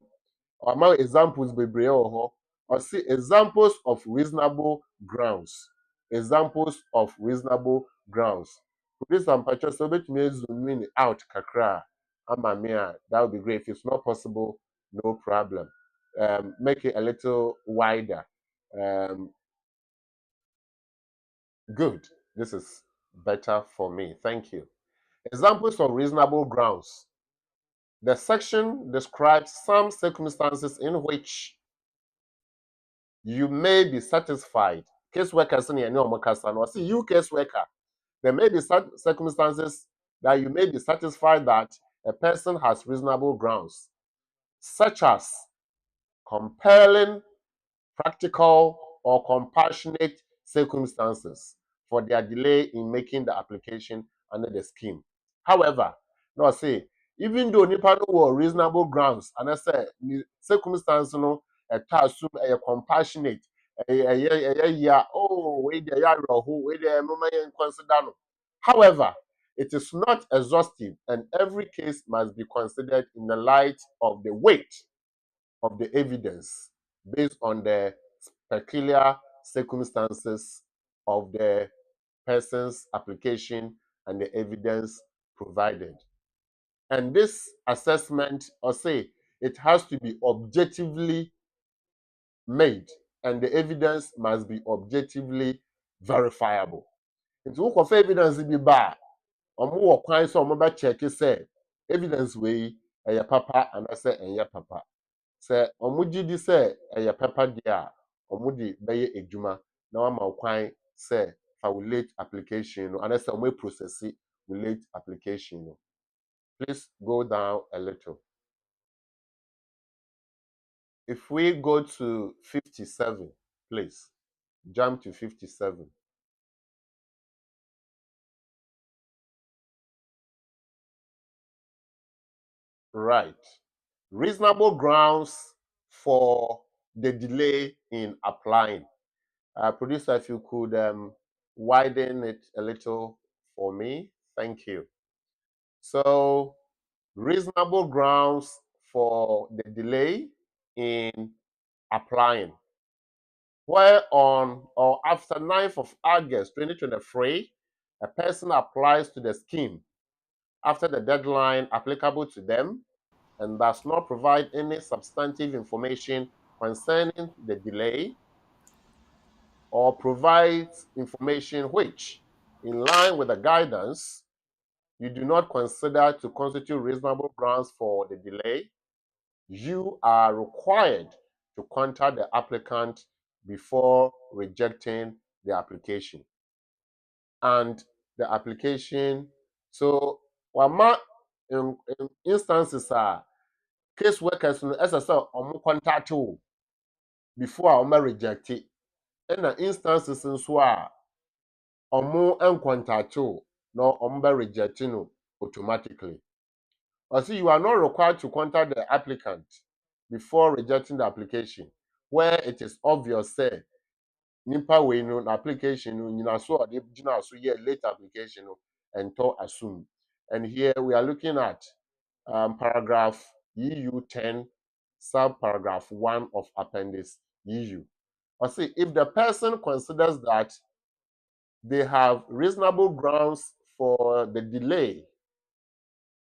Speaker 5: Among examples bebree wɔ hɔ. Or see examples of reasonable grounds. Examples of reasonable grounds. This and Patrick, so let me zoom in out kakra. Ama me a, that would be great. If it's not possible, no problem. Make it a little wider. Good. This is better for me. Thank you. Examples of reasonable grounds. The section describes some circumstances in which you may be satisfied. Case workers in your see you case worker. There may be circumstances that you may be satisfied that a person has reasonable grounds, such as compelling, practical, or compassionate circumstances for their delay in making the application under the scheme. However, now say, even though nipa no were reasonable grounds, and I say circumstance no a assume a compassionate, oh, wait there, wait there, consider no. However, it is not exhaustive, and every case must be considered in the light of the weight of the evidence based on the peculiar circumstances of the person's application and the evidence provided. And this assessment, or say, it has to be objectively made, and the evidence must be objectively verifiable. Nti wokɔ fa evidence bi ba a, ɔmo wɔ kwan sɛ ɔmo bɛ check sɛ evidence wei ɛyɛ papa anaasɛ ɛnyɛ papa. Sɛ ɔmo gye di sɛ ɛyɛ papa deɛ a, ɔmo de bɛyɛ edwuma na wɔama wo kwan sɛ fa wo late application no anaasɛ ɔmo process wo late application no. Please go down a little. If we go to 57, please jump to 57. Right. Reasonable grounds for the delay in applying. Producer, if you could widen it a little for me. Thank you. So, reasonable grounds for the delay in applying. Where on or after 9th of August 2023, a person applies to the scheme after the deadline applicable to them and does not provide any substantive information concerning the delay, or provides information which, in line with the guidance, you do not consider to constitute reasonable grounds for the delay, you are required to contact the applicant before rejecting the application. And the application, so wama in instances are case workers no SSL contact you before reject it. And the instances nso a contact you no reject no automatically. Or see, you are not required to contact the applicant before rejecting the application, where it is obvious say nipa we no application no nyina so or the so late application no and to assume. And here we are looking at paragraph EU10 subparagraph 1 of appendix EU. Or see, if the person considers that they have reasonable grounds for the delay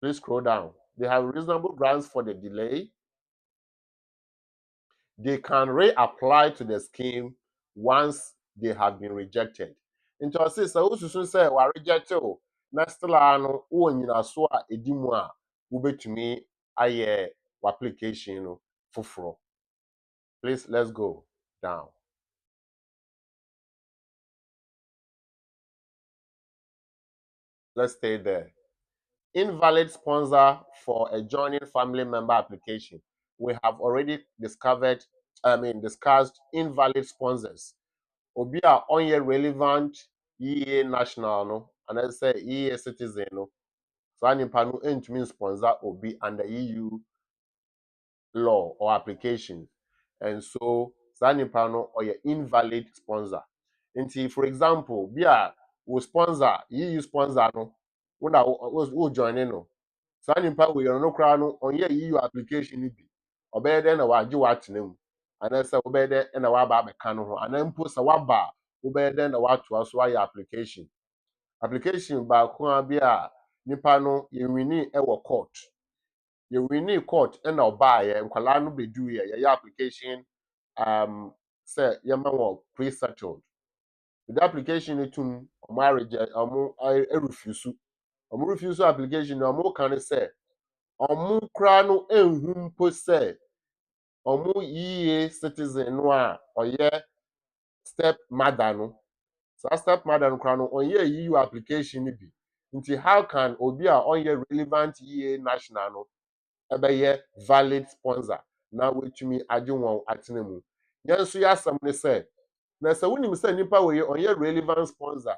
Speaker 5: Please scroll down. They have reasonable grounds for the delay. They can reapply to the scheme once they have been rejected. Into a sister who soon say we rejected. Next lano who nyina so a edimu a wobetumi aye application no foforo. Please let's go down. Let's stay there. Invalid sponsor for a joining family member application. We have already discussed invalid sponsors. Obi a ɔnyɛ relevant EA national no, and I say EA citizen no. Saa nipa no ntumi sponsor obi under EU law or application. And so saa nipa no ɔyɛ invalid sponsor. Nti for example, bi a wo sponsor, EU sponsor no, wo join no. Saa nipa wo yɛ no kra no ɔnyɛ EU application ni bi. Ɔbɛyɛ dɛn na wagye watena mu. Anasa wobɛyɛ dɛn na waba abɛka no ho. Anan mpo sɛ waba wobɛyɛ dɛn na watoa so ayɛ application. Application baako a bi a nipa no yɛwini ɛwɔ court. Yɛwini court ɛna ɔbaayɛ nkwalaa no bɛdu yɛyɛ application sɛ yɛma wɔ pre-settled. The application no tum refuse. Ɔmo refuse application na ɔmo ka ne sɛ ɔmo kra no enhu mpo sɛ ɔmo yie citizen no a ɔyɛ step mother no. Saa step mother no kra no ɔnyɛ EU application ni bi. Nti how can obi a ɔnyɛ relevant EA national no ɛbɛyɛ valid sponsor na wetumi agye wɔn atena mu. Yɛn nso yɛ asɛm ne sɛ na sɛ wonim sɛ nipa wɔ yɛ ɔnyɛ relevant sponsor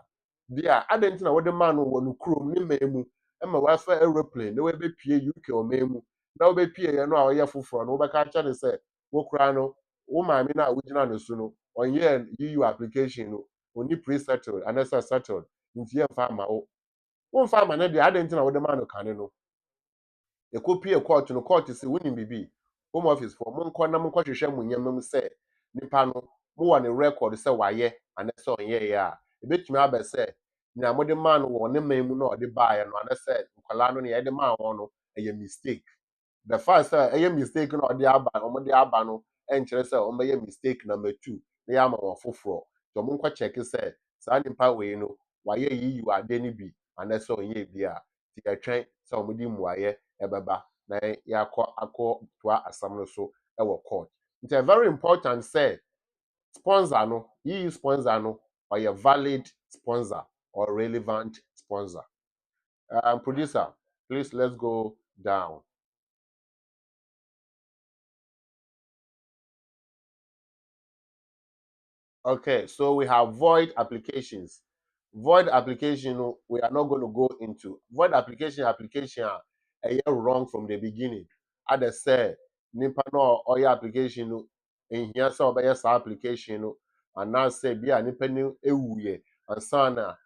Speaker 5: deɛ adɛn nti na wɔde maa no wɔ no kurom ne man mu ɛma wɔafa aeroplane na wɔbɛpie UK ɔman mu na wɔbɛpie yɛn no a ɔyɛ foforɔ no wɔbɛka kyerɛ ne sɛ wo kura no wo maame no a wogyina no so no ɔnyɛ EU application no oni pre-settled anasa settled nti yɛmfa ama wo womfa ama no deɛ adɛn nti na wɔde maa no kane no ekopie court no court sɛ wonim bibi home office for monkɔ na monkɔhwehwɛ mo nyɛma mu sɛ nipa no mo wɔ ne record sɛ wayɛ anasɛ ɔnyɛɛ a ebetumi abɛ sɛ nea mode maa no wɔ ne man mu na ɔde baeɛ no anasɛ nkwalaa no ne yɛde maa wɔn no ɛyɛ mistake. The fact sɛ ɛyɛ mistake na ɔde aba ɔmo de aba no ɛnkyerɛ sɛ ɔmbɛyɛ mistake number 2 na yɛ ama wɔn foforɔ. So monkɔ check sɛ saa nipa wei no wayɛ EU ade ne bi anasɛ ɔnyɛ bi a ti yɛtwɛn sɛ ɔmo de mmuayɛ ɛbɛba na yɛakɔ toa asam no so ɛwɔ court. It's very important say sponsor no EU sponsor no or a valid sponsor or relevant sponsor. Producer, please let's go down. Okay, so we have void applications. Void application we are not going to go into. Void application a year wrong from the beginning. As I say, nipa no or your application no in here so by your application no and now say be a nipa no ewuye and sana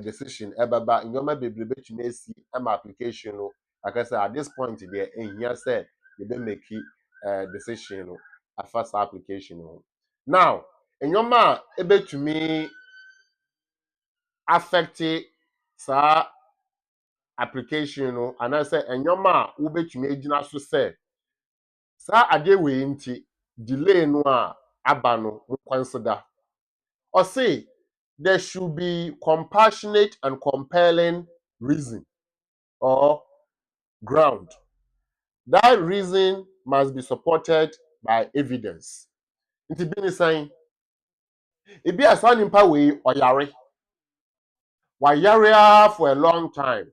Speaker 5: decision ebaba in your maybe between see application no like I say at this point there in here say you be make decision no a first application no. Now enyoma ebetumi affect saa application no and I say enyoma wobetumi agina so say saa ade we nti delay no a aba no consider or say there should be compassionate and compelling reason or ground. That reason must be supported by evidence. Nti bi ni saying ebi asa nimpa we oyare wayare for a long time.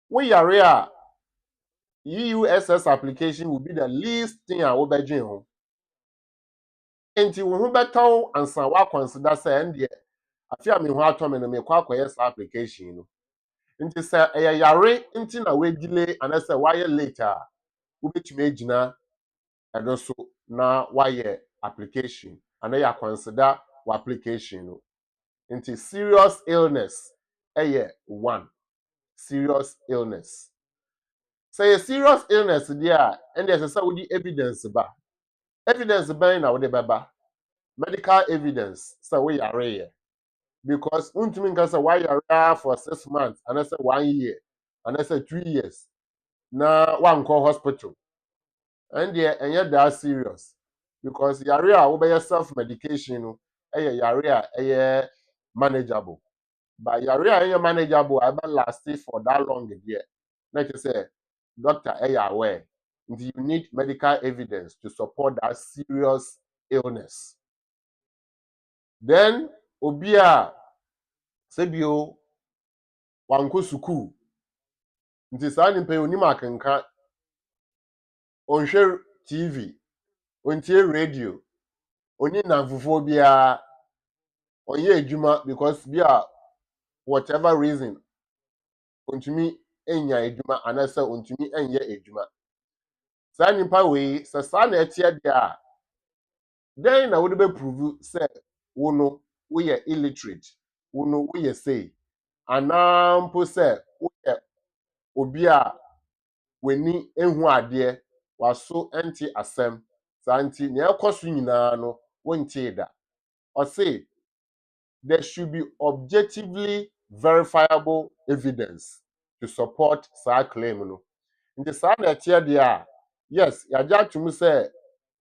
Speaker 5: We yare a EUSS application will be the least thing I will be doing. Nti wo ho betaw ansa wa consider say ndie afia me ho atome no me kwa akoye sa application no. Nti say yare nti na we delay anase why later wo betumi agina edo so na why application and ya consider wa application no. Nti serious illness one serious illness. Say a serious illness there and there's a with evidence ba. Evidence ba na we beba. Medical evidence so we are rare. Because untumi nka say why you are for 6 months and I say 1 year. and I said 3 years. Now one call hospital. And yet that serious. Because yare a wobɛyɛ self medication no yare a manageable. But yare a manageable I last for that long year. Like I say, doctor aware. You need medical evidence to support that serious illness. Then obia sebio wanko suku. Nti saa nipa yi onim akenka onhwe TV, ontie radio, oni namfofo bia onye adwuma because bia whatever reason ontumi enya adwuma anasa ontumi enye adwuma. Saa nipa we saa na etie de a then na wo de be prove say wo no wo ye illiterate, wo no wo ye say anampo say wo ye obi a weni ehu ade waso enti asem saa nti na ekoso nyina no wontie da. Or say there should be objectively verifiable evidence to support saa claim no. Nti saa na etie de a yes yaja tum say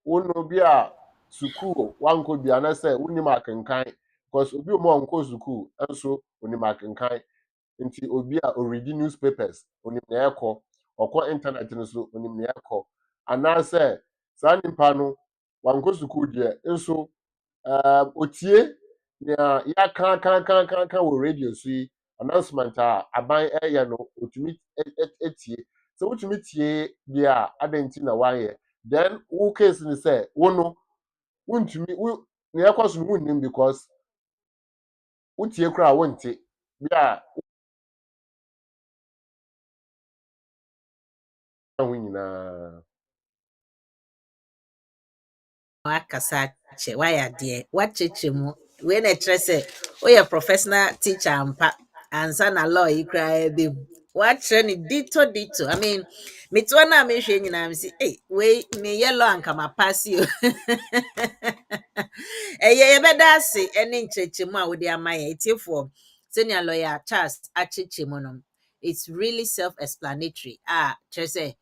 Speaker 5: wono bi a sukuu wanko bi ana say wonim akenkan because obi o mo onko sukuu enso onim akenkan. Nti obi a o read newspapers onim na ekọ ọkọ internet no so onim na ekọ ana say saa nipa no wanko sukuu de enso otie na ya kan wo radio so yi announcement a aban no otumi etie so otumi tie bia adenti na waye then who case ni say wo no wontumi na ekoso no wonnim because wotie kra wonte bia ho nyina.
Speaker 2: wakasa che waya de wacheche mu we na kyerɛ sɛ woyɛ professional teacher ampa ansa na law yi kra be wakyerɛ ne dito I mean meto na mehwɛ nyina me si we me yellow anka ma pass you yɛbɛda ase ɛne nkyerɛkyerɛ mu a wode ama yɛ etiefo senior lawyer Charles akyerɛkyerɛ mu no it's really self-explanatory kyerɛ sɛ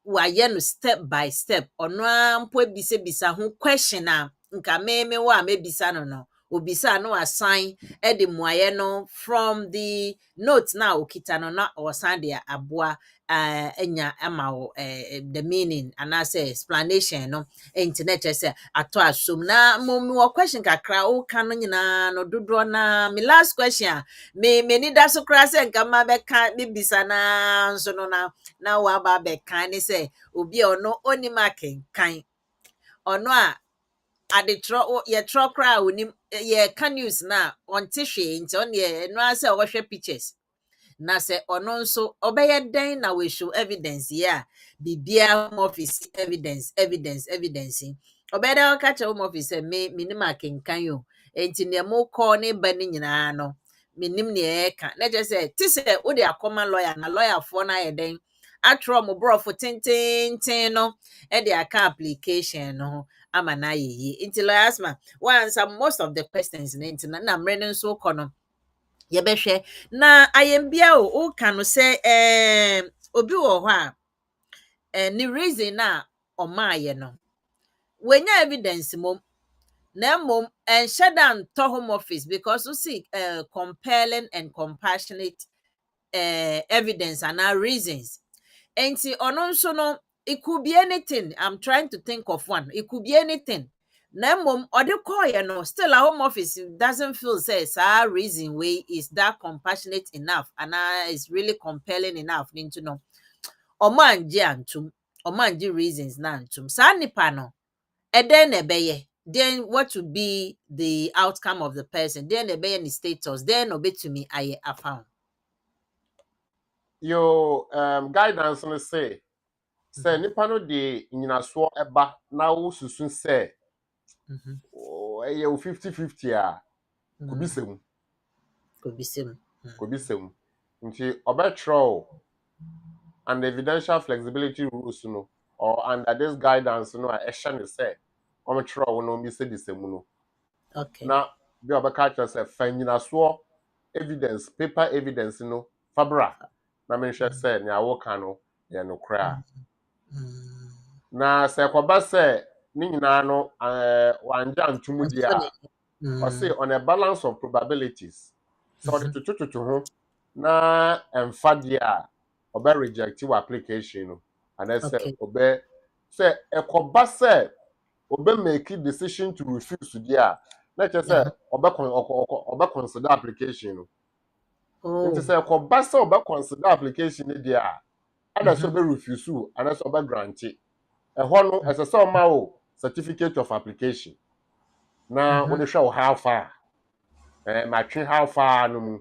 Speaker 2: wayɛ no step by step ɔno ampo bisa ho question a nka meme wo a mebisa no obisa no assign de mmuayɛ no from the note na okita no na ɔsan de aboa anya ama wo the meaning and as explanation no internet say ato asom na mo question kakra o ka no nyina no dodo na me last question me ni da so kra say nka ma be ka bibisa na nso no na wa ba be kan ni say obi ono onima kenkan ono a adetro ye tro kra onim ye can news na onte hwe nti on ye no ase o hwe pictures na se ono nso obeye den na we show evidence ya bibia home office evidence obeye da ka che home office me minima kenkan yo enti ne mo call ne ba ni nyina no minim ne e ka na je se ti se wo de akoma lawyer na lawyer for na ye den atro mo bro for ten no e de aka application no ama na ye enti lawyer Asmah once most of the questions enti na mre nso kono yebehwe na ayembia o ka no se obi wo ho a ni reason na o maaye no wenya evidence mom na mom and shut down to home office because you see compelling and compassionate evidence and our reasons and see ono nso no it could be anything. I'm trying to think of one. It could be anything. Na mom or the call you know still a home office doesn't feel says our reason way is that compassionate enough and is really compelling enough into know omanji antum omanji reasons na antum sa nipa no then ebeye then what would be the outcome of the person then ebeye ni status then obetumi aye afam
Speaker 5: Yo guidance no say nipa no de nyinaso eba na wo susu say o 50-50 a kubisem
Speaker 2: kobisem
Speaker 5: kubisem nti obetro and evidential flexibility rules no or under this guidance no a ehye ne say ometro wo no bi se disem no
Speaker 2: okay
Speaker 5: na bi obeka tell say fa nyinaso evidence paper evidence no fabra na menhwɛ sɛ nea woka no yɛ nokora.
Speaker 2: Mm.
Speaker 5: Na sɛ kɔba sɛ ne nyinaa no wangya ntom di a ɔse on a balance of probabilities sɛ ɔde totototo ho na ɛmfa deɛ a ɔbɛ reject wo application no anaasɛ
Speaker 2: Okay.
Speaker 5: ɔbɛ sɛ ɛkɔba sɛ ɔbɛ make decision to refuse deɛ a na kyerɛ sɛ ɔbɛ consider application no. Nti
Speaker 2: Oh.
Speaker 5: sɛ ɛkɔba sɛ ɔbɛ consider application no deɛ a ada sɛ ɔbɛ refuse anaasɛ ɔbɛ grant ɛhɔ no ɛsɛ sɛ ɔma wo certificate of application na wode hwɛ wo how far matwe how far no mu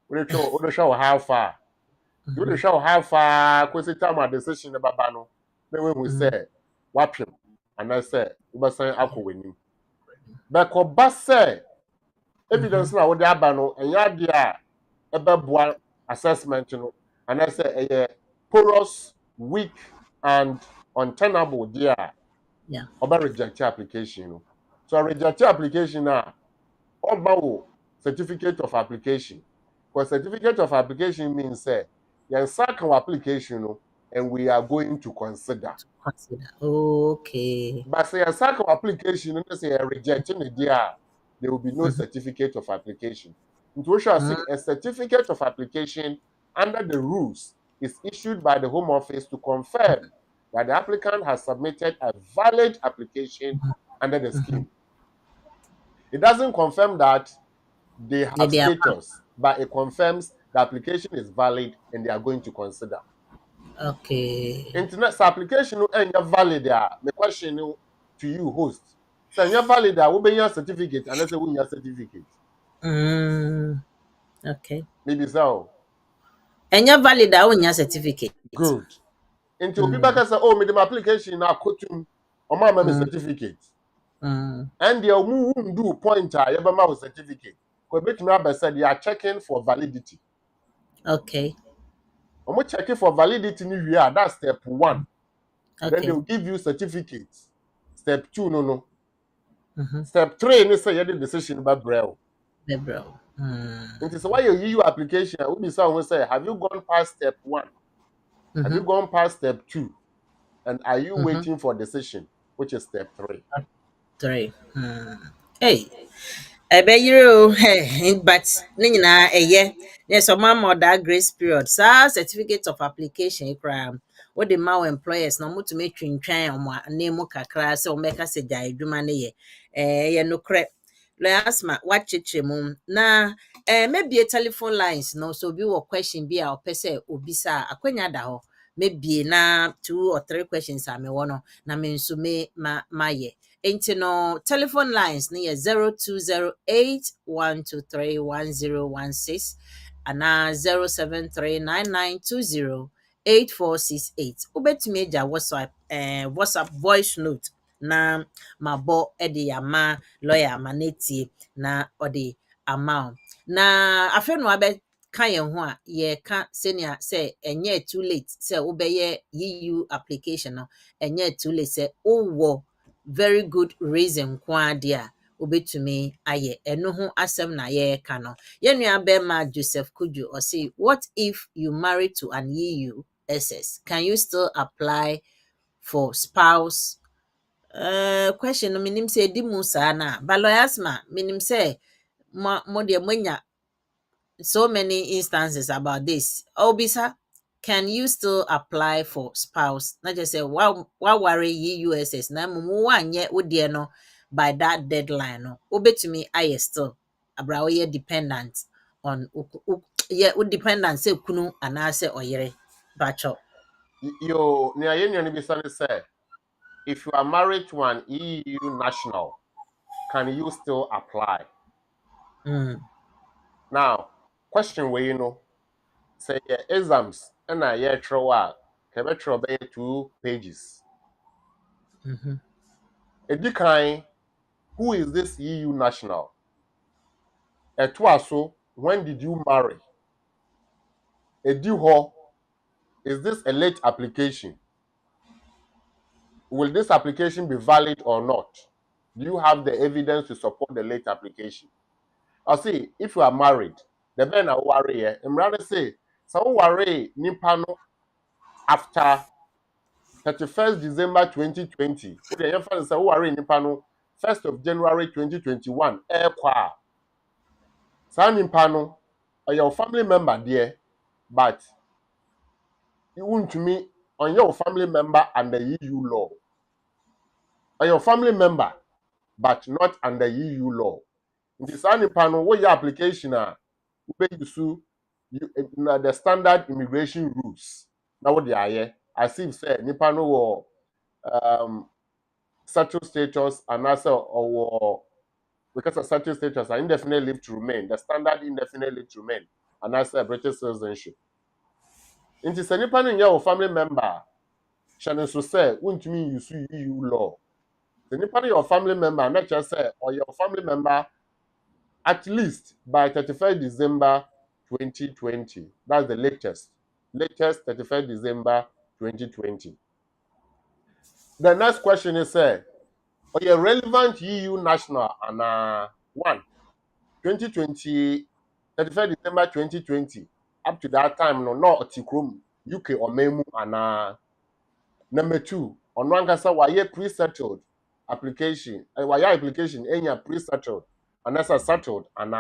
Speaker 5: wode hwɛ wo how far wode hwɛ wo how far kɔsi time a decision no baba no na wohu sɛ wapem anaasɛ wobɛsan akɔ w'anim bɛkɔba sɛ evidence na wode aba no ɛnyɛ adeɛ a ɛbɛboa assessment no anaasɛ ɛyɛ porous weak and untenable deɛ a
Speaker 2: Yeah.
Speaker 5: ɔbɛ reject application no. So reject application na ɔba wo certificate of application. Because certificate of application means say yɛnsa ka wo application no and we are going to consider.
Speaker 2: Consider. Okay.
Speaker 5: But say yɛnsa ka wo application no say yɛ rejecting the deɛ there will be no certificate of application. Nti wo hwɛ a certificate of application under the rules is issued by the Home Office to confirm that the applicant has submitted a valid application under the scheme. It doesn't confirm that they have status, but it confirms the application is valid and they are going to consider.
Speaker 2: Okay.
Speaker 5: Internet application and valid there. The question to you, host. So you're valid there, will be your certificate unless you win your certificate.
Speaker 2: Okay.
Speaker 5: Maybe so.
Speaker 2: And you're valid that on your certificate.
Speaker 5: Good. Until people can say, oh, me the application now kutum or my certificate. And they won't do pointer, you have my certificate. Because said they are checking for validity.
Speaker 2: Okay.
Speaker 5: I'm checking for validity in here. That's step 1.
Speaker 2: Okay.
Speaker 5: Then they will give you certificates. Step 2, no. Step 3, they say you the decision about Braille. It is why your EU application will be someone say, have you gone past step 1? Have you gone past step 2? And are you waiting for decision, which is step 3?
Speaker 2: 3. Hey. Ebeyiro, but nina there's a man more that grace period. So certificate of application crime. What the mau employers no to make you try on my name kakra so make us a jai dumane ye no crap. Asmah what mum na maybe a telephone lines no so be a question be our pese obisa akwenya da ho maybe na 2 or 3 questions I me wono na me nso me ma ye. Ain't no telephone lines near 0208-123-1016 and 073-9920-8468. Ubet meja WhatsApp voice note na mabo edi ama lawyer maneti na odi amount. Na afe no abe ka ye ho a ye ka senior say enye too late say ubeye EU application no enye too late say owo very good reason kwa dia obetumi aye eno ho asem na ye ka no yenua bema Joseph Kuju or say what if you marry to an EUSS, can you still apply for spouse question no minim say di mu sa na ba Asmah minim say mo de monya so many instances about this. Obisa, can you still apply for spouse? Not just say why worry EUSS na mumu wanye udie no by that deadline no. Obetumi aye still abra we dependent on yeah dependent say kunu anase oyere bacho.
Speaker 5: Yo near union be say if you are married to an EU national, can you still apply? Now, question where say your exams and a year throw be 2 pages. Edikai, who is this EU national? Etwaso, when did you marry? Ediho, is this a late application? Will this application be valid or not? Do you have the evidence to support the late application? I see, if you are married, the men are worried. I'm rather say, So worry nipa no after 31st December 2020. What the yefa say worry nipa no 1st of January 2021 kwa. Sa nipa no your family member there, but you want to me on your family member under EU law. Or your family member, but not under EU law. In the signing panel, what your application are, you the standard immigration rules. Now what they are here, as if say Nipano or settled status and also or because of settled status are indefinite leave to remain, the standard indefinite leave to remain, and also British citizenship. In the Nipano in your family member, Shannon so say, won't mean you sue EU law. The Nipano your family member, not just say, or your family member at least by 31st December 2020. That's the latest. Latest 31st December 2020. The next question is, are you a relevant EU national? And 2020, 31st December 2020. Up to that time, no Otikrum, UK or Memu. And number 2, on one case, why you pre-settled application? Why your application, any pre-settled, and that's a settled. And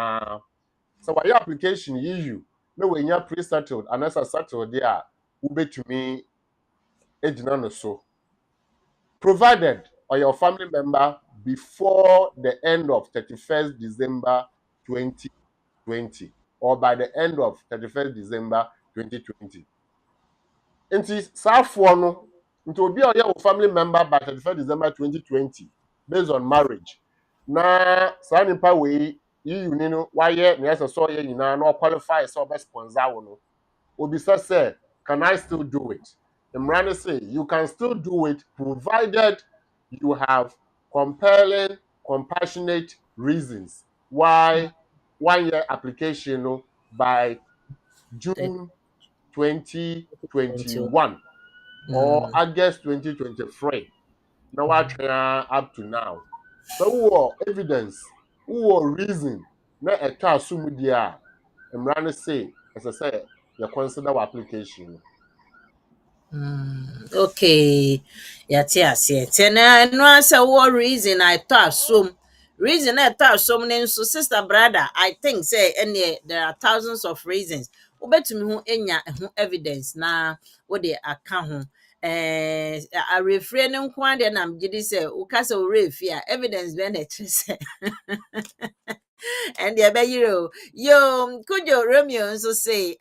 Speaker 5: so why your application EU? No, when you're pre-settled and as a settled there, ube to me ejina so. Provided or your family member before the end of 31st December 2020 or by the end of 31st December 2020. Nti saafo no nti obi a your family member by 31st December 2020 based on marriage. Na saa nipa we EU ni no waye na yesa so ye nyina na qualify so be sponsor wo no. Obi say, can I still do it? Imran say you can still do it provided you have compelling, compassionate reasons why 1 year application no, by June 2021 or August 2023. Now up to now. So who evidence, who reason, na a assume dia. Imran say, as I say, you consider our application.
Speaker 2: Okay. Yes. And no answer what reason I thought some. Reason I thought some name so sister brother. I think say any there are thousands of reasons. Ubet me who enya who evidence na what they account ho. I refrain nkwa de na mgidi say ukasa urefia evidence be na say and the you yo could your Romeo also say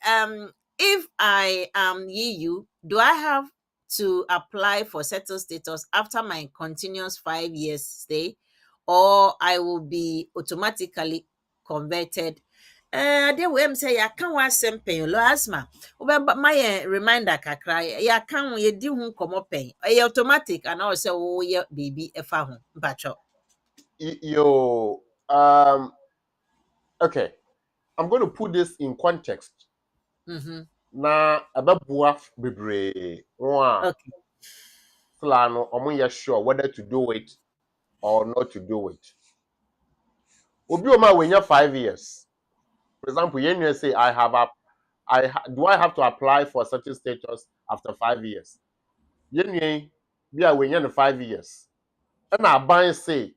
Speaker 2: if I am EU, do I have to apply for settled status after my continuous 5 years stay, or I will be automatically converted? There we say I can't want something. Lo Asmah. But my reminder kakra ya can ye di hu komo pen. Automatic and also oh yeah baby efa ho. Mpacho.
Speaker 5: Yo, okay. I'm going to put this in context. Na ababua bebre one
Speaker 2: Okay.
Speaker 5: plano omo sure whether to do it or not to do it. Obi o ma when you 5 years. For example, you say do I have to apply for certain status after 5 years? Yenye be when you 5 years. And I buy say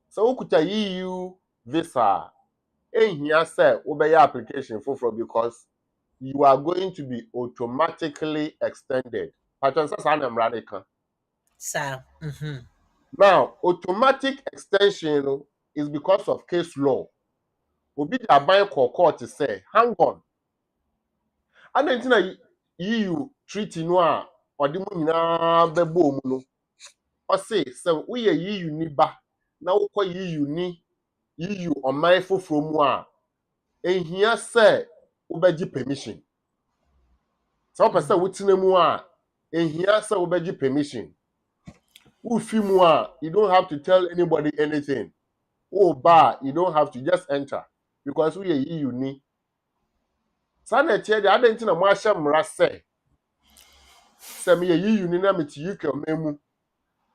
Speaker 5: so ukuta EU visa ehia say obey application for because you are going to be automatically extended.
Speaker 2: So,
Speaker 5: Now, automatic extension is because of case law. Obi da ban court to say, hang on. And then EU treaty no a odi mu nyina bebo mu no. O say we EU ni ba na wo EU ni EU oman foforo mu a ehia say obegi permission. So person wutina mu a ehia say obegi permission. Ufi mu a you don't have to tell anybody anything. Oh, bar, you don't have to just enter because we are EU ni. Sana tie de adanti na mo ahye mra se me EU ni na me ti UK memu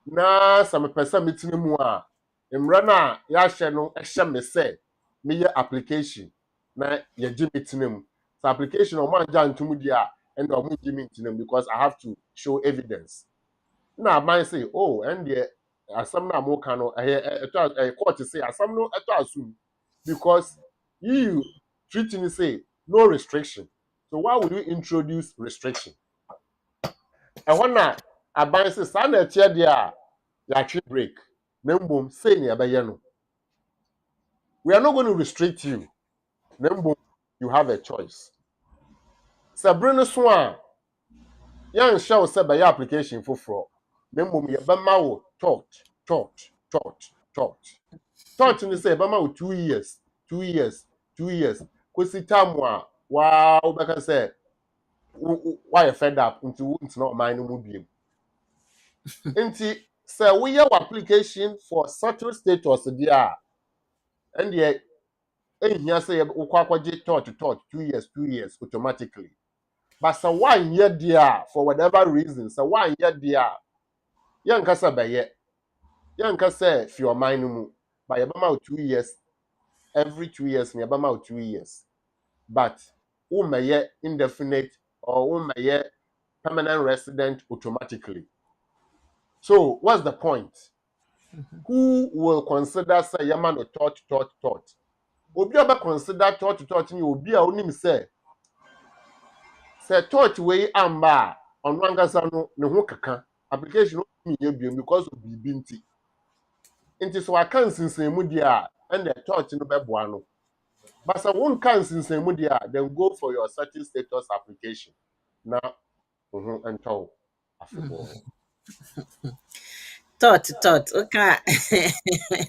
Speaker 5: na some person metina mu a mra na ya hye no ehye me se me ye application na ye gi metina mu So application on one jan to media and or because I have to show evidence. Now I might say, oh, and the some na more can a court to say some no assume because you treating say no restriction. So why would you introduce restriction? And when I buy say stand a chair there, you actually break. Nembum say near no. We are not going to restrict you. Nembum, you have a choice. Sabrina Swan, young shall say by your application for fraud. Nembum, your bama will taught in say bama 2 years, 2 years, 2 years. Kwesi tamwa, wow, beka say, why you fed up into not mind mubium. Inti, say we have application for certain status there, and yet, and here say, ukwaji taught 2 years automatically. But so 1 year there, for whatever reason, so 1 year there, young kasa baye, young kasa if your mind mu, by about 2 years, every 2 years, near about 2 years. But who may indefinite or who may permanent resident automatically. So what's the point? Who will consider say yaman or taught? Obi aba consider taught ni obi a onim say taught way amba on wangasa no ne ho kaka application no mi ebiem because of bibi nti so aka nsinsen mu dia and the taught no beboa no. But so one can nsinsen mu dia then go for your certain status application. Na and tell afebo.
Speaker 2: Tot okay.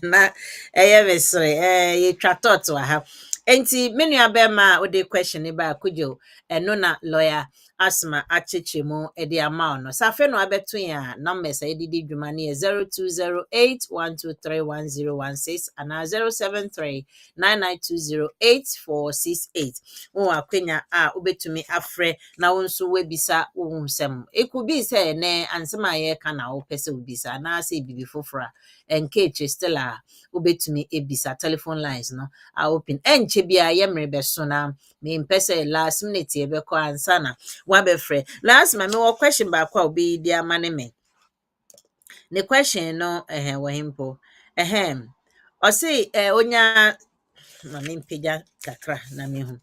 Speaker 2: Na mesre ye twa tot wa ha enti menu abema wo de question ba kujo eno na lawyer Asmah achechemu e de ama no safe no abeto ya numbers e didi dwuma ne 0208123116 ana 0739920848 wo akwenya a obetumi afre na wo nso webisa wo nsem it could be say ne ansema ye ka na wo pese wobisa na say bibi fofora enke Stella obetumi ebisa telephone lines no are open enche bia ye mrebe so na me mpese last minute e be ko ansa na wa be frɛ last me wo question ba kwa obi di amane me ne question no wo himpo o say onya na me mpija kakra na me hu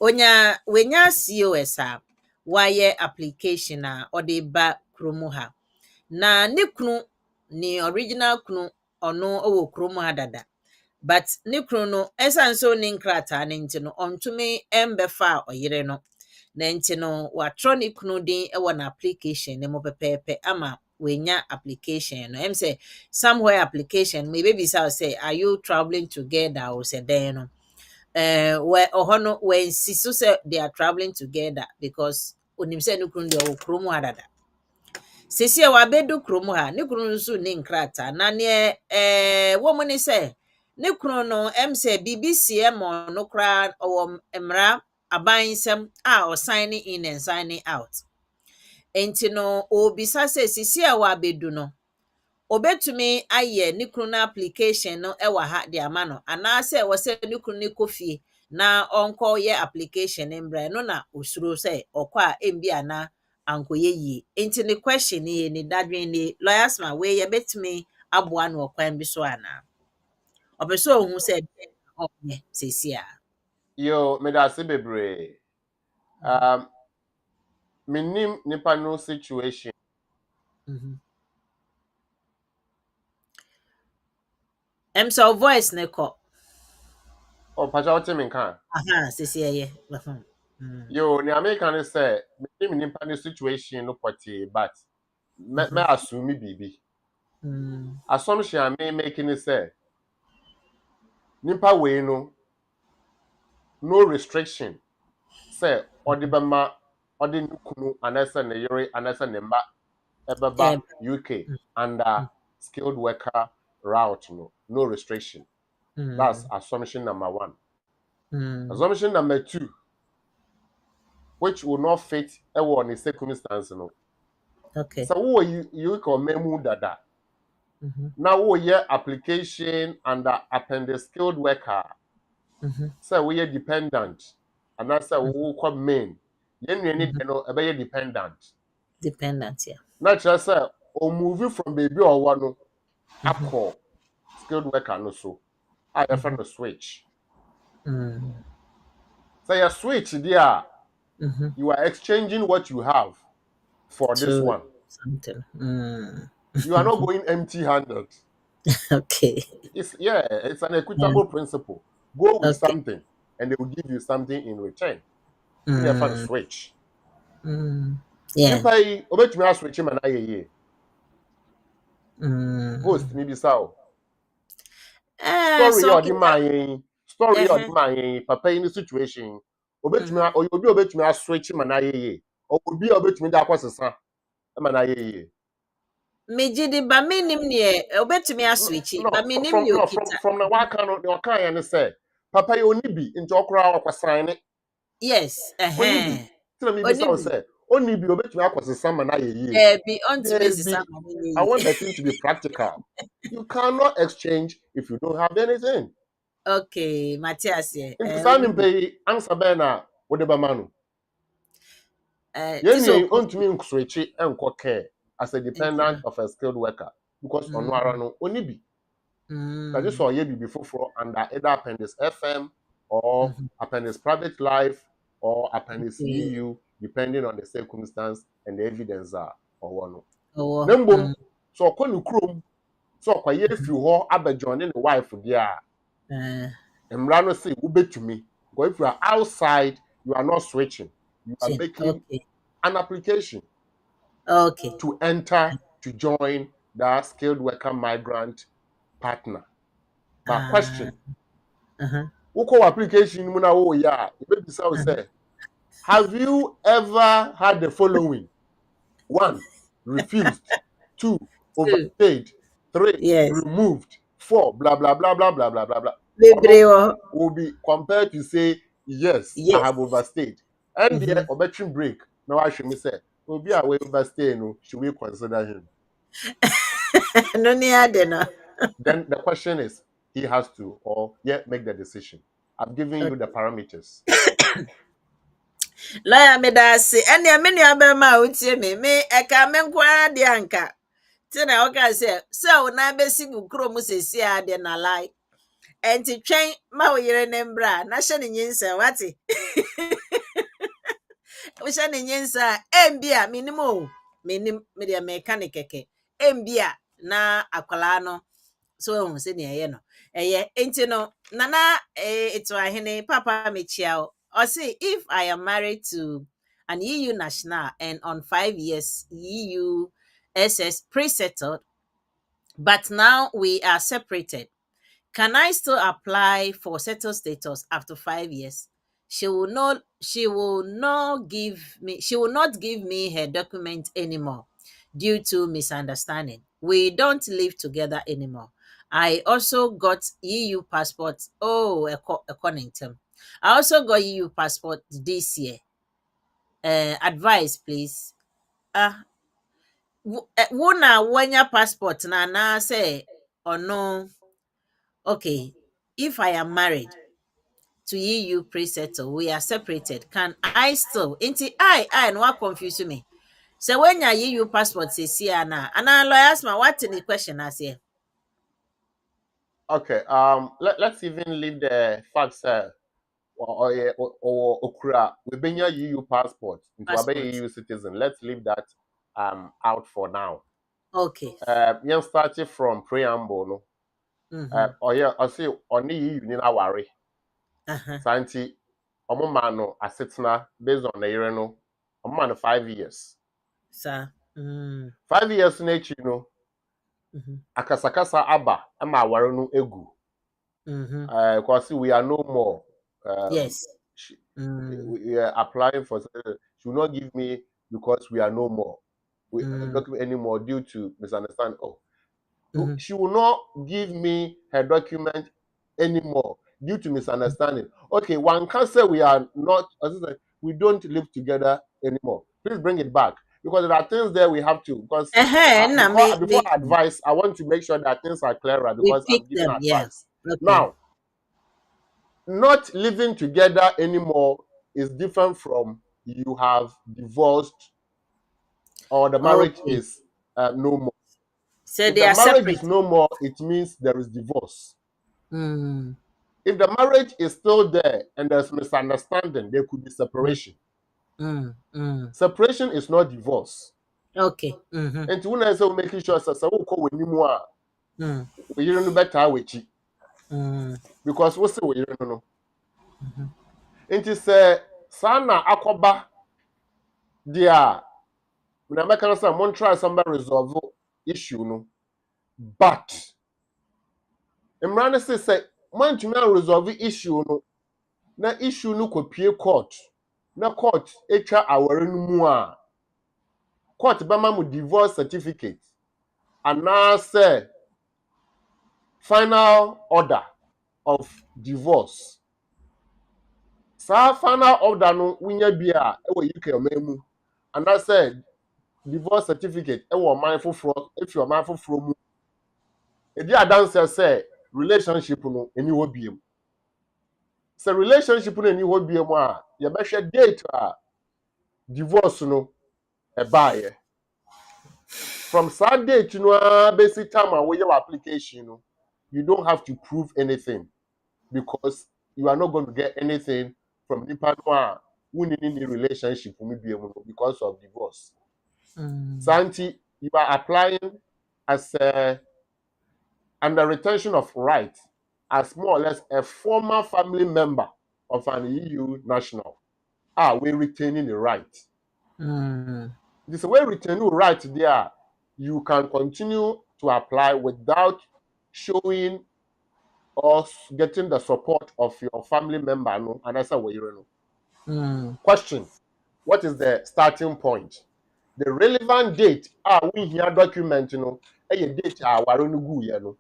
Speaker 2: onya wenya COS a waye application a ode ba kromu ha na ne kunu ni original kunu ono owo kromu ha dada but ne kunu no esan so ne nkrata ne nti no ontumi embefa oyire no na nti no watro ne kunu din e na application ne mo pepepe ama wenya application no em say somewhere application maybe be say are you traveling together or say then no where ohono when sisu say they are traveling together because onim say no kunu de o kromu adada sisi wa bedu kromu ha ne kunu nso ne nkrata na ne wo mo ne say ne kunu no em say BBC mo no kra o emra abansem a o signing in and signing out enti no obisa say sisi wa bedu no obetumi aye ne kunu na application no ewa ha de ama no ana se wo se ne kunu ne kofie na onko ye application embre no na osuro se okwa embi ana ankoye yi enti ne question ni dadwen ni lawyers ma we ye betumi aboa no okwan bi so ana obeso ohun se onye sesia
Speaker 5: Yo, me da se bebre. Minim nipa no situation.
Speaker 2: so voice ne ko
Speaker 5: Oh, pacha what me kan.
Speaker 2: sesia ye
Speaker 5: Yo, ni American say minim nipa no situation no poti but me assume bibi. Assumption me making it say nipa we no restriction. Say odi bema odi nukunu anasa ne yore anasa ne mba ebeba UK under skilled worker route no restriction. That's assumption number 1. Assumption number 2, which will not fit any circumstance no.
Speaker 2: okay
Speaker 5: So who you call memu dada. Now who your application under appendix skilled worker. So we are dependent and I say who come main. Yen need no a dependent.
Speaker 2: Dependent, yeah.
Speaker 5: Not just say or moving from baby or one alcohol skilled worker no so. I have a switch. So you switch there, you are exchanging what you have for this
Speaker 2: To
Speaker 5: one.
Speaker 2: something.
Speaker 5: You are not going empty-handed.
Speaker 2: Okay.
Speaker 5: It's an
Speaker 2: Yeah.
Speaker 5: equitable principle. Go with
Speaker 2: Okay.
Speaker 5: something, and they will give you something in return. And you have to
Speaker 2: Mm.
Speaker 5: switch.
Speaker 2: Yeah.
Speaker 5: Nipa yi, obetumi aswitch ma na ye. Host
Speaker 2: Mm.
Speaker 5: mi bisa o. Story
Speaker 2: So
Speaker 5: your
Speaker 2: okay.
Speaker 5: di man yen. Story your di
Speaker 2: Uh-huh.
Speaker 5: man yen. Papa in the situation.
Speaker 2: Mm-hmm.
Speaker 5: Obi obetumi aswitch ma na ye. Obi obetumi da kwasesa ma na ye.
Speaker 2: Mejidi ba minim ne obetumi aswitchi ba
Speaker 5: No,
Speaker 2: minim ne okita.
Speaker 5: from the waka no the waka yan say papa yi oni bi nti okra akwasan ne
Speaker 2: Yes.
Speaker 5: oni bi tell me bi say
Speaker 2: Onibi.
Speaker 5: say oni bi obetumi akwasesa ma na ye.
Speaker 2: Bi ontumi
Speaker 5: There
Speaker 2: sisa
Speaker 5: be
Speaker 2: ma
Speaker 5: I
Speaker 2: ne
Speaker 5: want the thing to be practical. You cannot exchange if you don't have anything.
Speaker 2: Okay, Matthias here.
Speaker 5: Nti sa ni
Speaker 2: Onibi.
Speaker 5: pay answer be na wo de ba ma no. Ye
Speaker 2: Tiso
Speaker 5: nua
Speaker 2: okofi.
Speaker 5: ontumi nswechi enko care as a dependent
Speaker 2: Ntina.
Speaker 5: of a skilled worker because ono ara
Speaker 2: Mm.
Speaker 5: no oni bi. That is
Speaker 2: Mm.
Speaker 5: all ye be before under either appendix FM or
Speaker 2: Mhm.
Speaker 5: appendix private life or appendix
Speaker 2: Okay.
Speaker 5: EU, depending on the circumstance and the evidence are or one.
Speaker 2: Oh.
Speaker 5: Nembom, so call chrome, so kwa ye fi ho abajon the wife there.
Speaker 2: Uh,
Speaker 5: Emrano say ube to me. Because if you are outside, you are not switching. You are making
Speaker 2: okay.
Speaker 5: an application
Speaker 2: Okay.
Speaker 5: to enter to join the skilled worker migrant partner. But
Speaker 2: Ah.
Speaker 5: question,
Speaker 2: Uh-huh.
Speaker 5: who application mu na wo ya, you be
Speaker 2: Uh-huh.
Speaker 5: say, have you ever had the following? 1, refused. 2,
Speaker 2: Two.
Speaker 5: overstayed. 3,
Speaker 2: Yes.
Speaker 5: removed. 4, blah blah blah blah blah blah blah blah.
Speaker 2: Bebre
Speaker 5: Ono
Speaker 2: wo.
Speaker 5: will be compared to say, yes, I
Speaker 2: Yes.
Speaker 5: have overstayed. And the
Speaker 2: Mhm.
Speaker 5: obetrim break. Now I should me say, Obi a we overstay no, should we consider him?
Speaker 2: No ni ade no.
Speaker 5: Then the question is, he has to or yet make the decision. I'm giving you the parameters.
Speaker 2: Lawyer me da se ene me nua be ma utie me eka me nkwa de anka. Ti na o ka se o na be si gukro mu sesi ade na lai. Enti twen ma o yere ne mbra na hye ne nyinsa wate. O hye ne nyinsa embia minim o. Minim me de mechanic keke. Embia na akwala no so ehun se ne eye no. Eye enti no nana eto ahene papa me chia o. Or say if I am married to an EU national and on 5 years EUSS pre-settled, but now we are separated, can I still apply for settled status after 5 years? She will not give me her document anymore due to misunderstanding. We don't live together anymore. I also got EU passport. Oh, according to I also got EU passport this year. Advice, please. Wo na wanya passport na say or no? Okay, if I am married to EU pre-settle, we are separated. Can I still? Inti I no what confuse me. So when your EU passport says here na, and I lawyers ma what in the question as here?
Speaker 5: Okay, let's even leave the facts or okra we bring your EU passport into a
Speaker 2: Passport.
Speaker 5: EU citizen. Let's leave that out for now.
Speaker 2: Okay.
Speaker 5: You started from preamble no.
Speaker 2: Mm-hmm.
Speaker 5: Or yeah, I say only EU ni na worry.
Speaker 2: Uh-huh.
Speaker 5: Santi omo man no asetna based on the year no. Omo man 5 years.
Speaker 2: Sir.
Speaker 5: 5 years na echi no
Speaker 2: Mm-hmm.
Speaker 5: akasakasa aba ama aware no egu.
Speaker 2: Mm-hmm.
Speaker 5: Because we are no more.
Speaker 2: Yes.
Speaker 5: She,
Speaker 2: Mm.
Speaker 5: we are applying for. She will not give me because we are no more. We
Speaker 2: Mm.
Speaker 5: document anymore due to misunderstanding. Oh,
Speaker 2: Mm-hmm.
Speaker 5: she will not give me her document anymore due to misunderstanding. Okay, one can say we are not. As I said, we don't live together anymore. Please bring it back because there are things there we have to. Because
Speaker 2: Na
Speaker 5: before advice, I want to make sure that things are clearer
Speaker 2: we
Speaker 5: because
Speaker 2: pick
Speaker 5: I'm giving
Speaker 2: them, yeah.
Speaker 5: advice
Speaker 2: Okay.
Speaker 5: now. Not living together anymore is different from you have divorced or the marriage
Speaker 2: Okay.
Speaker 5: is no more.
Speaker 2: So
Speaker 5: If
Speaker 2: they
Speaker 5: the
Speaker 2: are
Speaker 5: marriage is
Speaker 2: separate.
Speaker 5: no more, it means there is divorce.
Speaker 2: Mm.
Speaker 5: If the marriage is still there and there's misunderstanding, there could be separation. Separation is not divorce.
Speaker 2: Okay. Mm-hmm.
Speaker 5: And when I say making sure that we call when you
Speaker 2: Mm.
Speaker 5: we you know better with you
Speaker 2: Mm.
Speaker 5: because we say we you know. And it say sana akoba dia na make say mon try somebody resolve issue no. But Imran say man to resolve issue no. Na issue no kopie court. Na court etwa aware no mu a court bema mu divorce certificate and now say final order of divorce. Sa final order no wunya bia e wo UK omemu and I said divorce certificate e wo man foforo if your man foforo mu e di adanse say relationship no eni ho biem. So relationship no eni ho biem a ye behwe date a divorce no e baaye. From that date no basic time and your application no, you don't have to prove anything because you are not going to get anything from the partner who need any relationship with you because of divorce. Santi, you are applying as under retention of right as more or less a former family member of an EU national. We're retaining the right. This way retaining right there, you can continue to apply without showing or getting the support of your family member. No, and that's how you know. Question: what is the starting point? The relevant date. We here document, you know, a date no.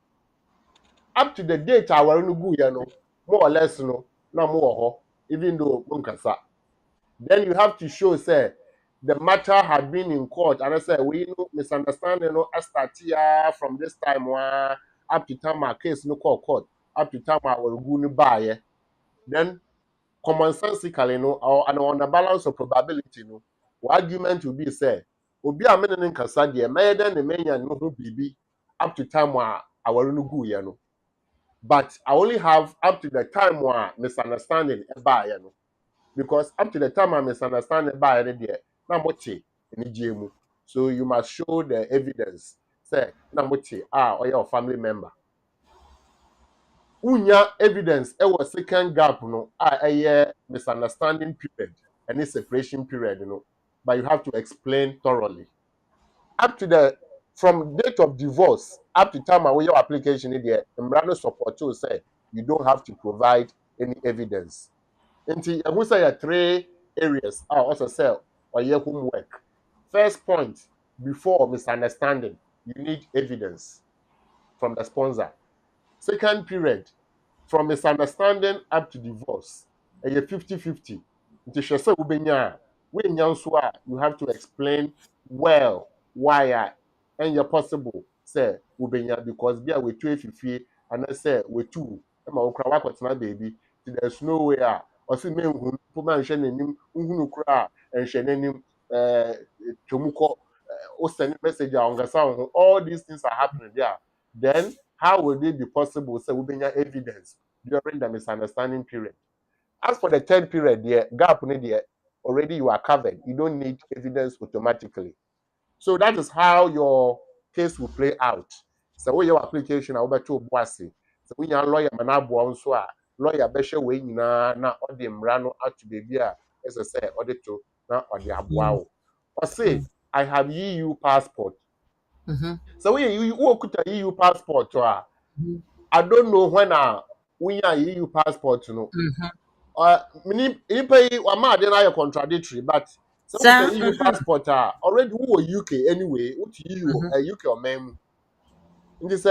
Speaker 5: Up to the date no, more or less, you know, no more, even though munkasa. Then you have to show, say, the matter had been in court, and I say we know misunderstanding, no, I start here from this time up to time our case no court, up to time our go buy. Then commonsensically, no, or and on the balance of probability, no, what argument will be say, obi a mene nkasa de may then the menya no ho bibi up to time our no go no. But I only have up to the time misunderstanding e buy no. Because up to the time I misunderstand by any there, namoche in so you must show the evidence. Say namoche or your family member. Unya evidence was second gap no a misunderstanding period and a separation period, you know. But you have to explain thoroughly. Up to the from date of divorce up to time away your application in there, Mrano support to say you don't have to provide any evidence. Nti I say 3 areas also say or your homework. First point, before misunderstanding, you need evidence from the sponsor. Second period, from misunderstanding up to divorce, a 50-50. Nti hwe say ubenya you have to explain well why and you're possible say ubenya because bia we two efifie and I say we two e ma okra wakotena baby there's no way osi me nhunu poma nhwe nanim nhunu kra nhwe nanim tomuko o send message on gasa all these things are happening there. Then how will it be possible say ubenya evidence during the misunderstanding period? As for the third period, the gap already you are covered. You don't need evidence automatically. So that is how your case will play out. So when your application I to bossy. So when your lawyer manabo also lawyer beshe we na or the mrano out to baby as I say or the to na or the abuao. Or say I have EU passport. So when you walk with a EU passport I don't know when you EU passport, you know. I'm not contradictory, but some of
Speaker 2: So,
Speaker 5: the EU passport are already who are UK anyway, what EU UK or mem. In this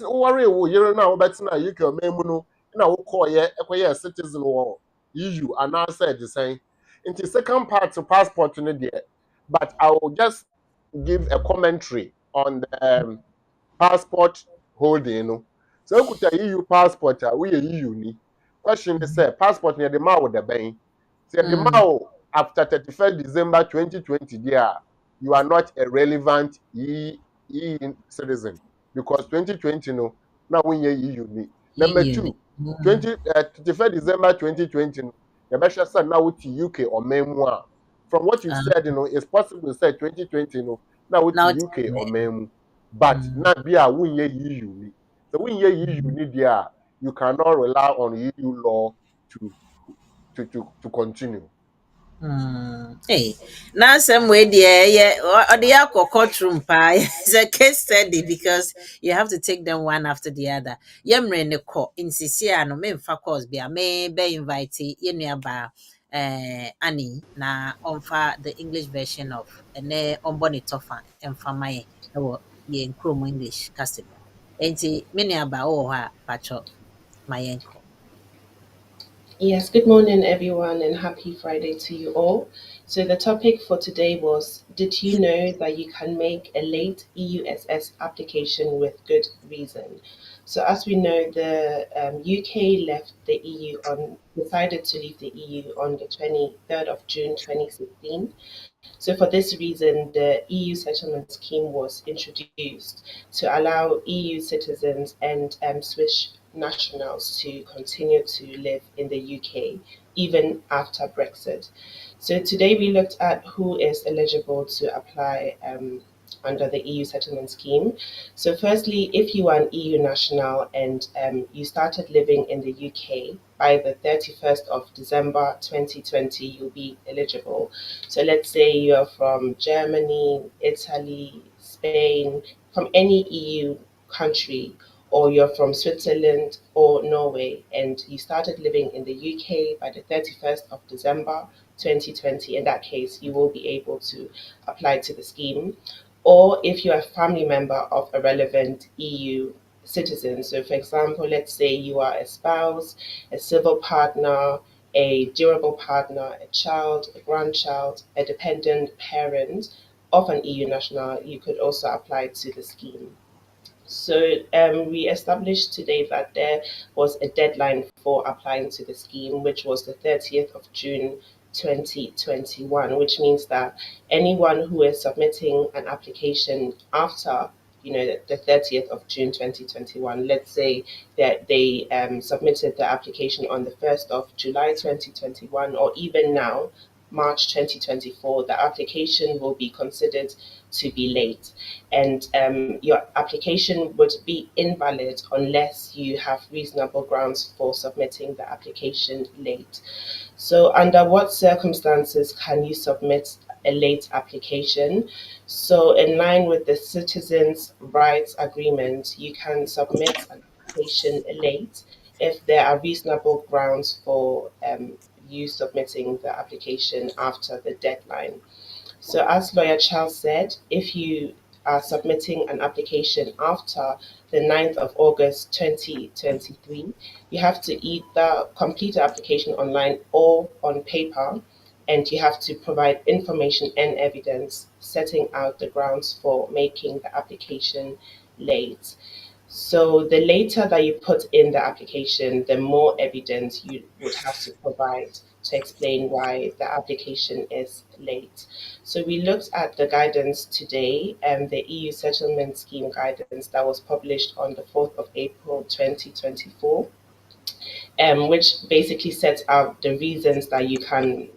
Speaker 5: worry you now but now UK or mem no na wo call ye citizen or EU and now said the same. In the second part to passport in there, but I will just give a commentary on the passport holding, you know. So could a EU passport we a EU ni question is say passport near the ma with the bank. Say the ma after 31st December 2020 there, you are not a relevant citizen because 2020 no now when you EU. Number
Speaker 2: Uni.
Speaker 5: 2, 31st December 2020 no, the best son now with UK or memoir. From what you said, it's possible to say 2020 no now with
Speaker 2: Now,
Speaker 5: UK or memoir, but not be a win EU. So when you need there, you cannot rely on EU law to continue.
Speaker 2: Hey, now some way there, yeah, or the alcohol courtroom pie is a case study because you have to take them one after the other. Yemre ne ko in Sisia no me fa course be a may be invite yenaba Annie na onfa the English version of ne onboni tofa and famaye ye chrome English castle. Enti many aba oh ha pacho mayenko.
Speaker 6: Yes, good morning, everyone, and happy Friday to you all. So, the topic for today was: did you know that you can make a late EUSS application with good reason? So, as we know, the UK left the EU decided to leave the EU on the 23rd of June 2016. So, for this reason, the EU settlement scheme was introduced to allow EU citizens and Swiss nationals to continue to live in the UK even after Brexit. So, today we looked at who is eligible to apply under the EU settlement scheme. So, firstly, if you are an EU national and you started living in the UK by the 31st of December 2020, you'll be eligible. So let's say you're from Germany, Italy, Spain, from any EU country, or you're from Switzerland or Norway, and you started living in the UK by the 31st of December 2020. In that case, you will be able to apply to the scheme. Or if you're a family member of a relevant EU citizen. So, for example, let's say you are a spouse, a civil partner, a durable partner, a child, a grandchild, a dependent parent of an EU national, you could also apply to the scheme. So we established today that there was a deadline for applying to the scheme, which was the 30th of June 2021, which means that anyone who is submitting an application after the 30th of June 2021, let's say that they submitted the application on the 1st of July 2021, or even now, March 2024, the application will be considered to be late, and your application would be invalid unless you have reasonable grounds for submitting the application late. So, under what circumstances can you submit a late application? So, in line with the Citizens' Rights Agreement, you can submit an application late if there are reasonable grounds for you submitting the application after the deadline. So, as Lawyer Charles said, if you are submitting an application after the 9th of August 2023, you have to either complete the application online or on paper, and you have to provide information and evidence setting out the grounds for making the application late. So the later that you put in the application, the more evidence you would have to provide to explain why the application is late. So we looked at the guidance today, the EU settlement scheme guidance that was published on the 4th of April 2024, which basically sets out the reasons that you can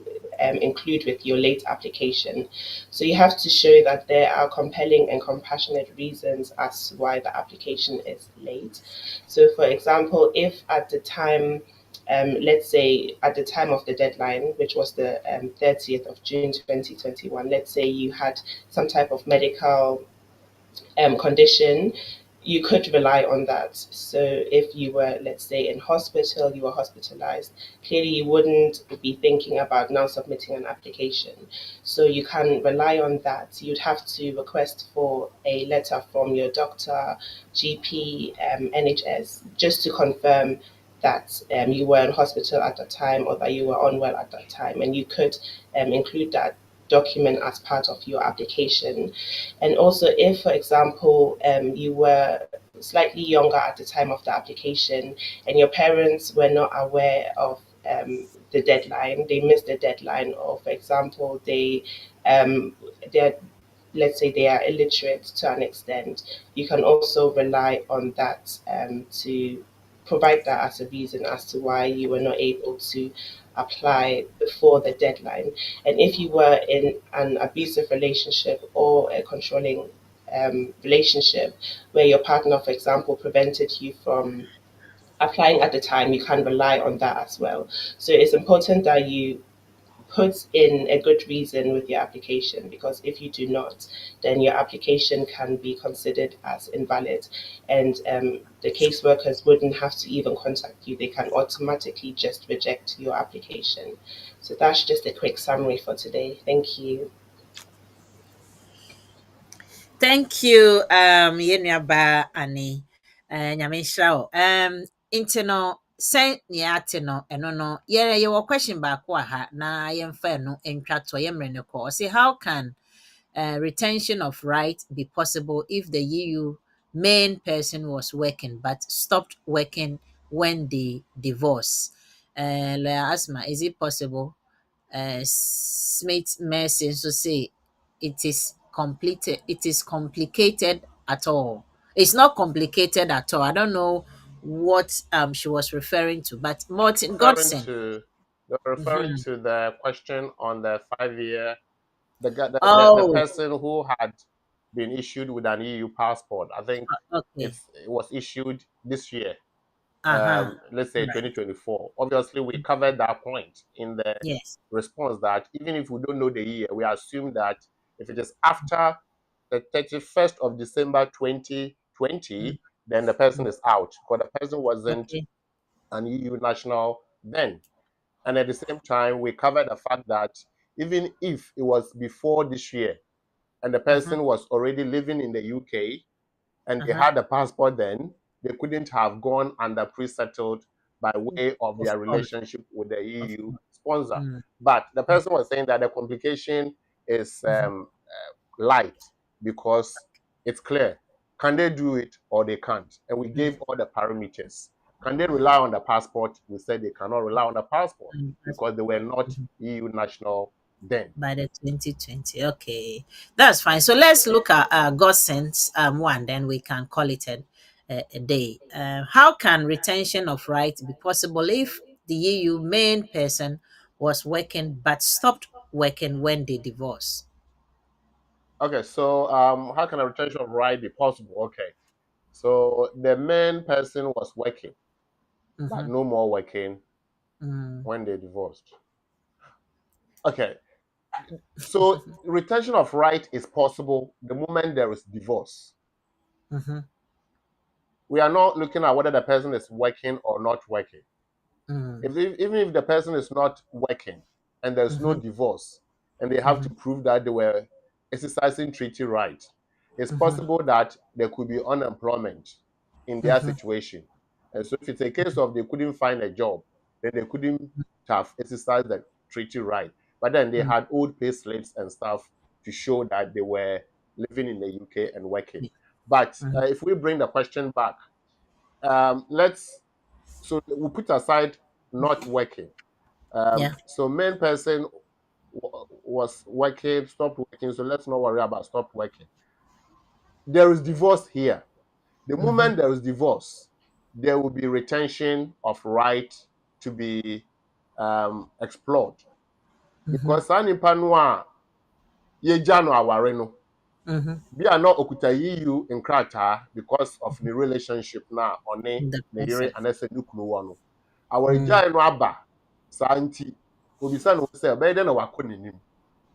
Speaker 6: include with your late application. So you have to show that there are compelling and compassionate reasons as to why the application is late. So, for example, if at the time, let's say at the time of the deadline, which was the 30th of June 2021, let's say you had some type of medical condition, you could rely on that. So if you were, let's say, in hospital, you were hospitalized, clearly you wouldn't be thinking about now submitting an application. So you can rely on that. You'd have to request for a letter from your doctor, GP, NHS, just to confirm that you were in hospital at that time or that you were unwell at that time. And you could include that document as part of your application. And also, if, for example, you were slightly younger at the time of the application, and your parents were not aware of the deadline, they missed the deadline, or for example, they're, let's say they are illiterate to an extent, you can also rely on that to provide that as a reason as to why you were not able to apply before the deadline. And if you were in an abusive relationship or a controlling relationship where your partner, for example, prevented you from applying at the time, you can rely on that as well. So it's important that you put in a good reason with your application, because if you do not, then your application can be considered as invalid, and the caseworkers wouldn't have to even contact you. They can automatically just reject your application. So that's just a quick summary for today. Thank you.
Speaker 2: Thank you, Yenyaba Annie. Nyame nhyira wo. Nti no, sɛ nea ate no, ɛno no, yɛwɔ question baako wɔ ha, na yɛmfa ɛno ntwa to, yɛmmerɛ no kɔ. Ɔse, how can retention of right be possible if the EU main person was working but stopped working when they divorce? Lawyer Asma, is it possible? Smith Mercy so say it is complicated at all. It's not complicated at all. I don't know what she was referring to, but Martin
Speaker 5: Referring
Speaker 2: Godson.
Speaker 5: to they're referring
Speaker 2: Mhm.
Speaker 5: to the question on the 5 year, the
Speaker 2: Oh,
Speaker 5: person who had been issued with an EU passport. I think
Speaker 2: okay.
Speaker 5: it was issued this year.
Speaker 2: Uh-huh.
Speaker 5: Let's say
Speaker 2: Right.
Speaker 5: 2024. Obviously, we covered that point in the
Speaker 2: Yes.
Speaker 5: response that even if we don't know the year, we assume that if it is after the 31st of December 2020, then the person is out because the person wasn't
Speaker 2: Okay.
Speaker 5: an EU national then. And at the same time, we covered the fact that even if it was before this year and the
Speaker 2: Uh-huh.
Speaker 5: person was already living in the UK, and they
Speaker 2: Uh-huh.
Speaker 5: had a passport then, they couldn't have gone under pre-settled by way of
Speaker 2: Of
Speaker 5: their
Speaker 2: course.
Speaker 5: relationship with the
Speaker 2: Of
Speaker 5: EU
Speaker 2: course.
Speaker 5: sponsor.
Speaker 2: Mm.
Speaker 5: But the person was saying that the complication is
Speaker 2: Mhm.
Speaker 5: light because it's clear. Can they do it or they can't? And we
Speaker 2: Mm.
Speaker 5: gave all the parameters. Can they rely on the passport? We said they cannot rely on the passport
Speaker 2: Mm.
Speaker 5: because they were not EU national then.
Speaker 2: By the 2020. Okay, that's fine. So let's look at Godson's one, then we can call it a day. How can retention of rights be possible if the EU main person was working but stopped working when they divorce?
Speaker 5: Okay, so how can a retention of right be possible? Okay, so the main person was working, but
Speaker 2: Mm-hmm.
Speaker 5: no more working
Speaker 2: Mm.
Speaker 5: when they divorced. Okay, so retention of right is possible the moment there is divorce.
Speaker 2: Mm-hmm.
Speaker 5: We are not looking at whether the person is working or not working.
Speaker 2: Mm.
Speaker 5: Even if the person is not working and there's no
Speaker 2: Mm-hmm.
Speaker 5: divorce, and they have
Speaker 2: Mm-hmm.
Speaker 5: to prove that they were exercising treaty rights, it's
Speaker 2: Mm-hmm.
Speaker 5: possible that there could be unemployment in their
Speaker 2: Mm-hmm.
Speaker 5: situation. And so if it's a case of they couldn't find a job, then they couldn't have exercised the treaty right. But then they had old pay slips and stuff to show that they were living in the UK and working. But
Speaker 2: Mm-hmm.
Speaker 5: if we bring the question back, let's so we put aside not working.
Speaker 2: Yeah.
Speaker 5: So main person was working, stopped working. So let's not worry about stop working. There is divorce here. The
Speaker 2: Mm-hmm.
Speaker 5: moment there is divorce, there will be retention of right to be explored
Speaker 2: Mm-hmm.
Speaker 5: because saa nipa no a yɛgya no aware no
Speaker 2: Mm-hmm.
Speaker 5: bi a na okuta EU nkrataa because of the relationship na ɔne
Speaker 2: The
Speaker 5: ne yere
Speaker 2: person.
Speaker 5: anase ne kunu wɔ no
Speaker 2: Mm.
Speaker 5: awaregyae no aba saa nti obisa no sɛ ɔbɛyɛ dɛ na wakɔ n'anim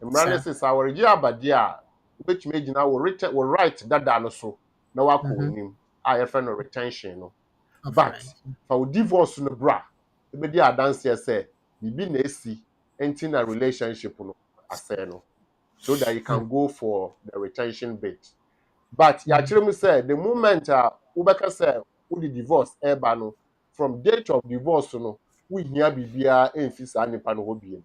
Speaker 5: mmara no
Speaker 2: So.
Speaker 5: sɛ sɛ awaregye aba deɛ a wobɛtumi agyina wo right dada no so na wakɔ
Speaker 2: Mm-hmm.
Speaker 5: w'anim a yɛfrɛ no retention no
Speaker 2: Of
Speaker 5: but
Speaker 2: right.
Speaker 5: fa wo divorce no bra ebedi adanseɛ sɛ biribi na esi nti na relationship no asɛe no so that you can go for the retention bit. But yɛakyerɛ mu sɛ the moment a wobɛka sɛ wode divorce ɛreba no from date of divorce no wohia biribiara ɛmfi saa nipa no hɔ biem.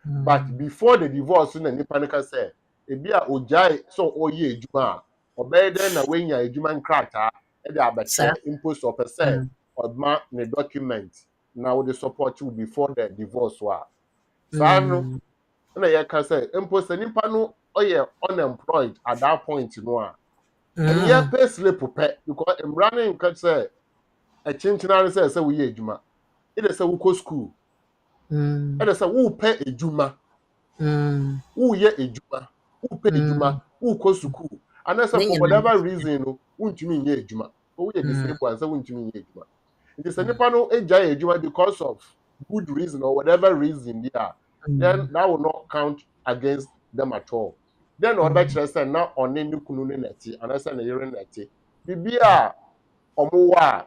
Speaker 5: But before the divorce na nipa no ka sɛ ebi a ogyae sɛ ɔyɛ adwuma a ɔbɛyɛ dɛn na wanya adwuma nkrataa e dey
Speaker 2: Sir.
Speaker 5: abetre impose or per se or ma ne document now the support you before the divorce wa saa no na ye ka say impose nipa no oyɛ unemployed at that point no a and ye pay slip pɛ because emra ne nka say a chinchina ne say wo yɛ adwuma e dey say wo go school e dey say wo pɛ adwuma wo yɛ adwuma wo pɛ adwuma wo go school and say for whatever reason no wontumi nyɛ adwuma wo yɛ disabled and say wontumi nyɛ adwuma it is nipa no agya adwuma because of good reason or whatever reason there then that will not count against them at all then other say na ɔne ne kunu ne nɛte and say ne yere nɛte bibia ɔmo wa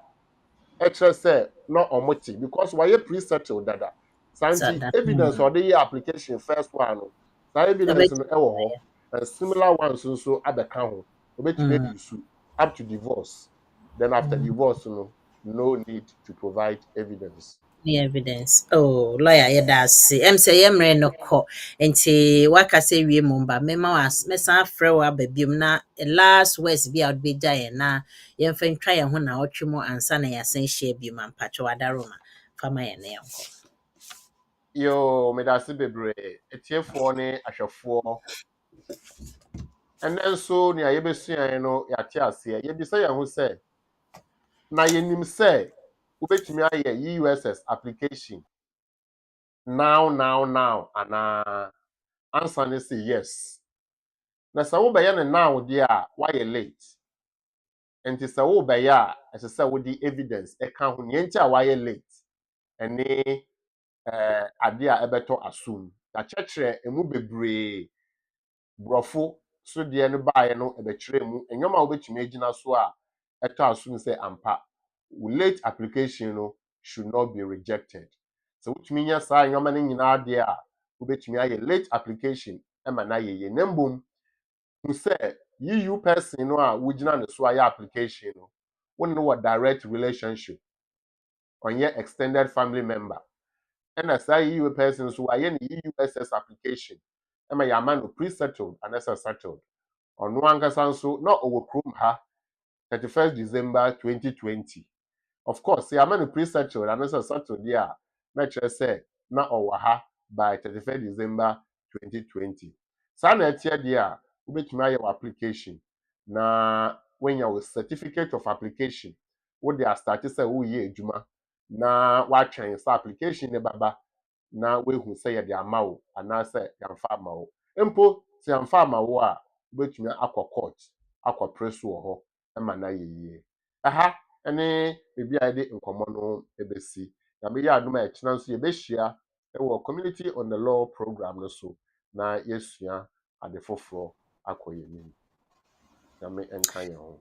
Speaker 5: ɛkyerɛ sɛ na ɔmo te because why pre-settled dada santi evidence or the application first one no saa evidence no ɛwɔ hɔ and similar ones nso abɛka ho obetumi use up to divorce then after divorce no need to provide evidence.
Speaker 2: The evidence. Oh, lawyer, yeah, that's it. Say yemre no ko. Enti waka say we mumba. Mema was mesa frewa baby na last words be out be die na yemfen try ho na otwemo ansa na yasen share bi man pacho adaroma. Fama ye ne yanko.
Speaker 5: Yo, me da se bebre. Etiefo ne ahwefo. And then so ne ayebesua no yate ase. Ye bi say ye ho say na yenim say ubetumi aye EUSS application now and answer ne say yes. Na sa wo be ye ne now there a why late. Enti sa wo be ya ese say wo di evidence e ka ho ne enti a why late. Ene ade a ebeto asum. Ya chekere emu bebre brofo so de no baaye no ebekere mu enyoma obetumi agina so a eto asum say ampa late application no should not be rejected. So utumi nya saa enyoma no nyina de a obetumi aye late application ema na ye nembom who say you person no a wugina ne so aye application no won no direct relationship on your extended family member and as you person so aye ne EUSS application ema ya man no pre-settled and as settled on one nso na owo krom ha 31st December 2020. Of course, say man pre-settled and as settled there na chere say na owo ha by 31st December 2020. Sa na etie there ubetumi aye application na when your certificate of application wo dey start say wo ye adwuma na wa twen sa application ne baba na wehu say ye dey amawo ana say yamfa amawo empo say yamfa amawo a ubetumi akọ court akọ preso wo ho ema na yeye aha ene bibi a de nkomo no ebesi na be ya aduma e kina nso ye behia e wo community on the law program no so na yesua ade foforo akoye ni na me enkan ye ho.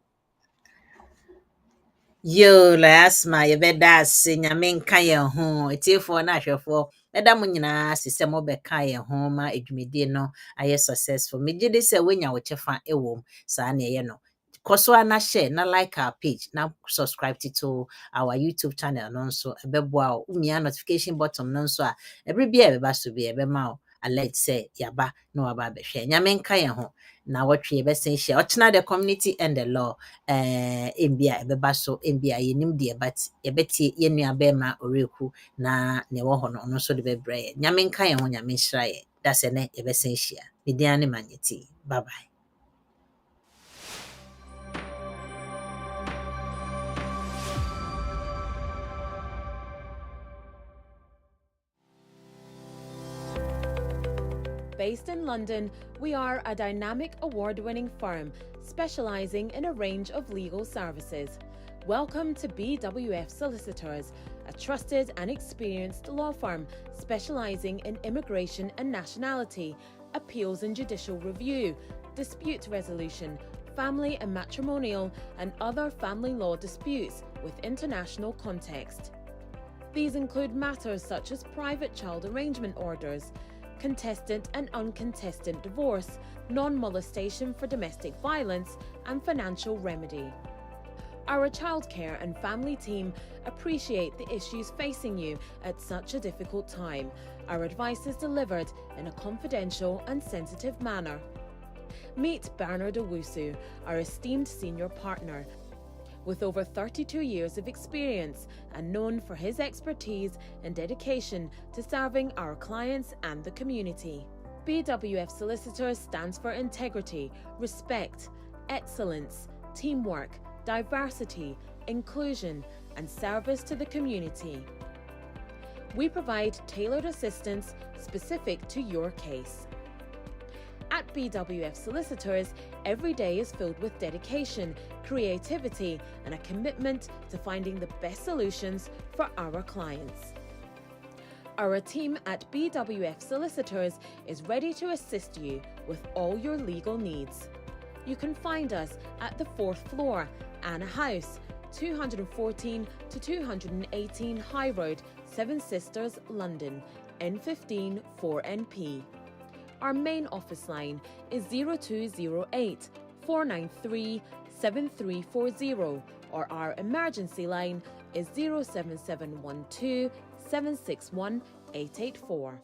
Speaker 2: Yo, la Asmah, you better say nyame nka ye ho. Etiefo na ahwefo. Eda mo nyina sise mo beka ye ho ma edwumedie no aye successful. Me gide say wenya wo chefa ewom saa na ye no. Koso na share na like our page na subscribe to our YouTube channel no so ebeboa o umia notification button no so a every bia beba so bia ebema o alert say yaba na waba behwe. Nyame nka ye ho. Na watwe ebesen share. Ochina the community and the law mbia ebeba so mbia yenim de but yebeti yenua bema oreku na ne wo ho no no so de bebre nyame nka ye ho nyame hira ye that's ene yebesen hia media ne manyeti bye bye.
Speaker 3: Based in London, we are a dynamic award-winning firm specialising in a range of legal services. Welcome to BWF Solicitors, a trusted and experienced law firm specialising in immigration and nationality, appeals and judicial review, dispute resolution, family and matrimonial, and other family law disputes with international context. These include matters such as private child arrangement orders, contestant and uncontested divorce, non-molestation for domestic violence, and financial remedy. Our childcare and family team appreciate the issues facing you at such a difficult time. Our advice is delivered in a confidential and sensitive manner. Meet Bernard Owusu, our esteemed senior partner. with over 32 years of experience and known for his expertise and dedication to serving our clients and the community. BWF Solicitors stands for integrity, respect, excellence, teamwork, diversity, inclusion, and service to the community. We provide tailored assistance specific to your case. At BWF Solicitors, every day is filled with dedication, creativity, and a commitment to finding the best solutions for our clients. Our team at BWF Solicitors is ready to assist you with all your legal needs. You can find us at the 4th floor, Anna House, 214 to 218 High Road, Seven Sisters, London, N15 4NP. Our main office line is 0208 493 7340, or our emergency line is 07712 761 884.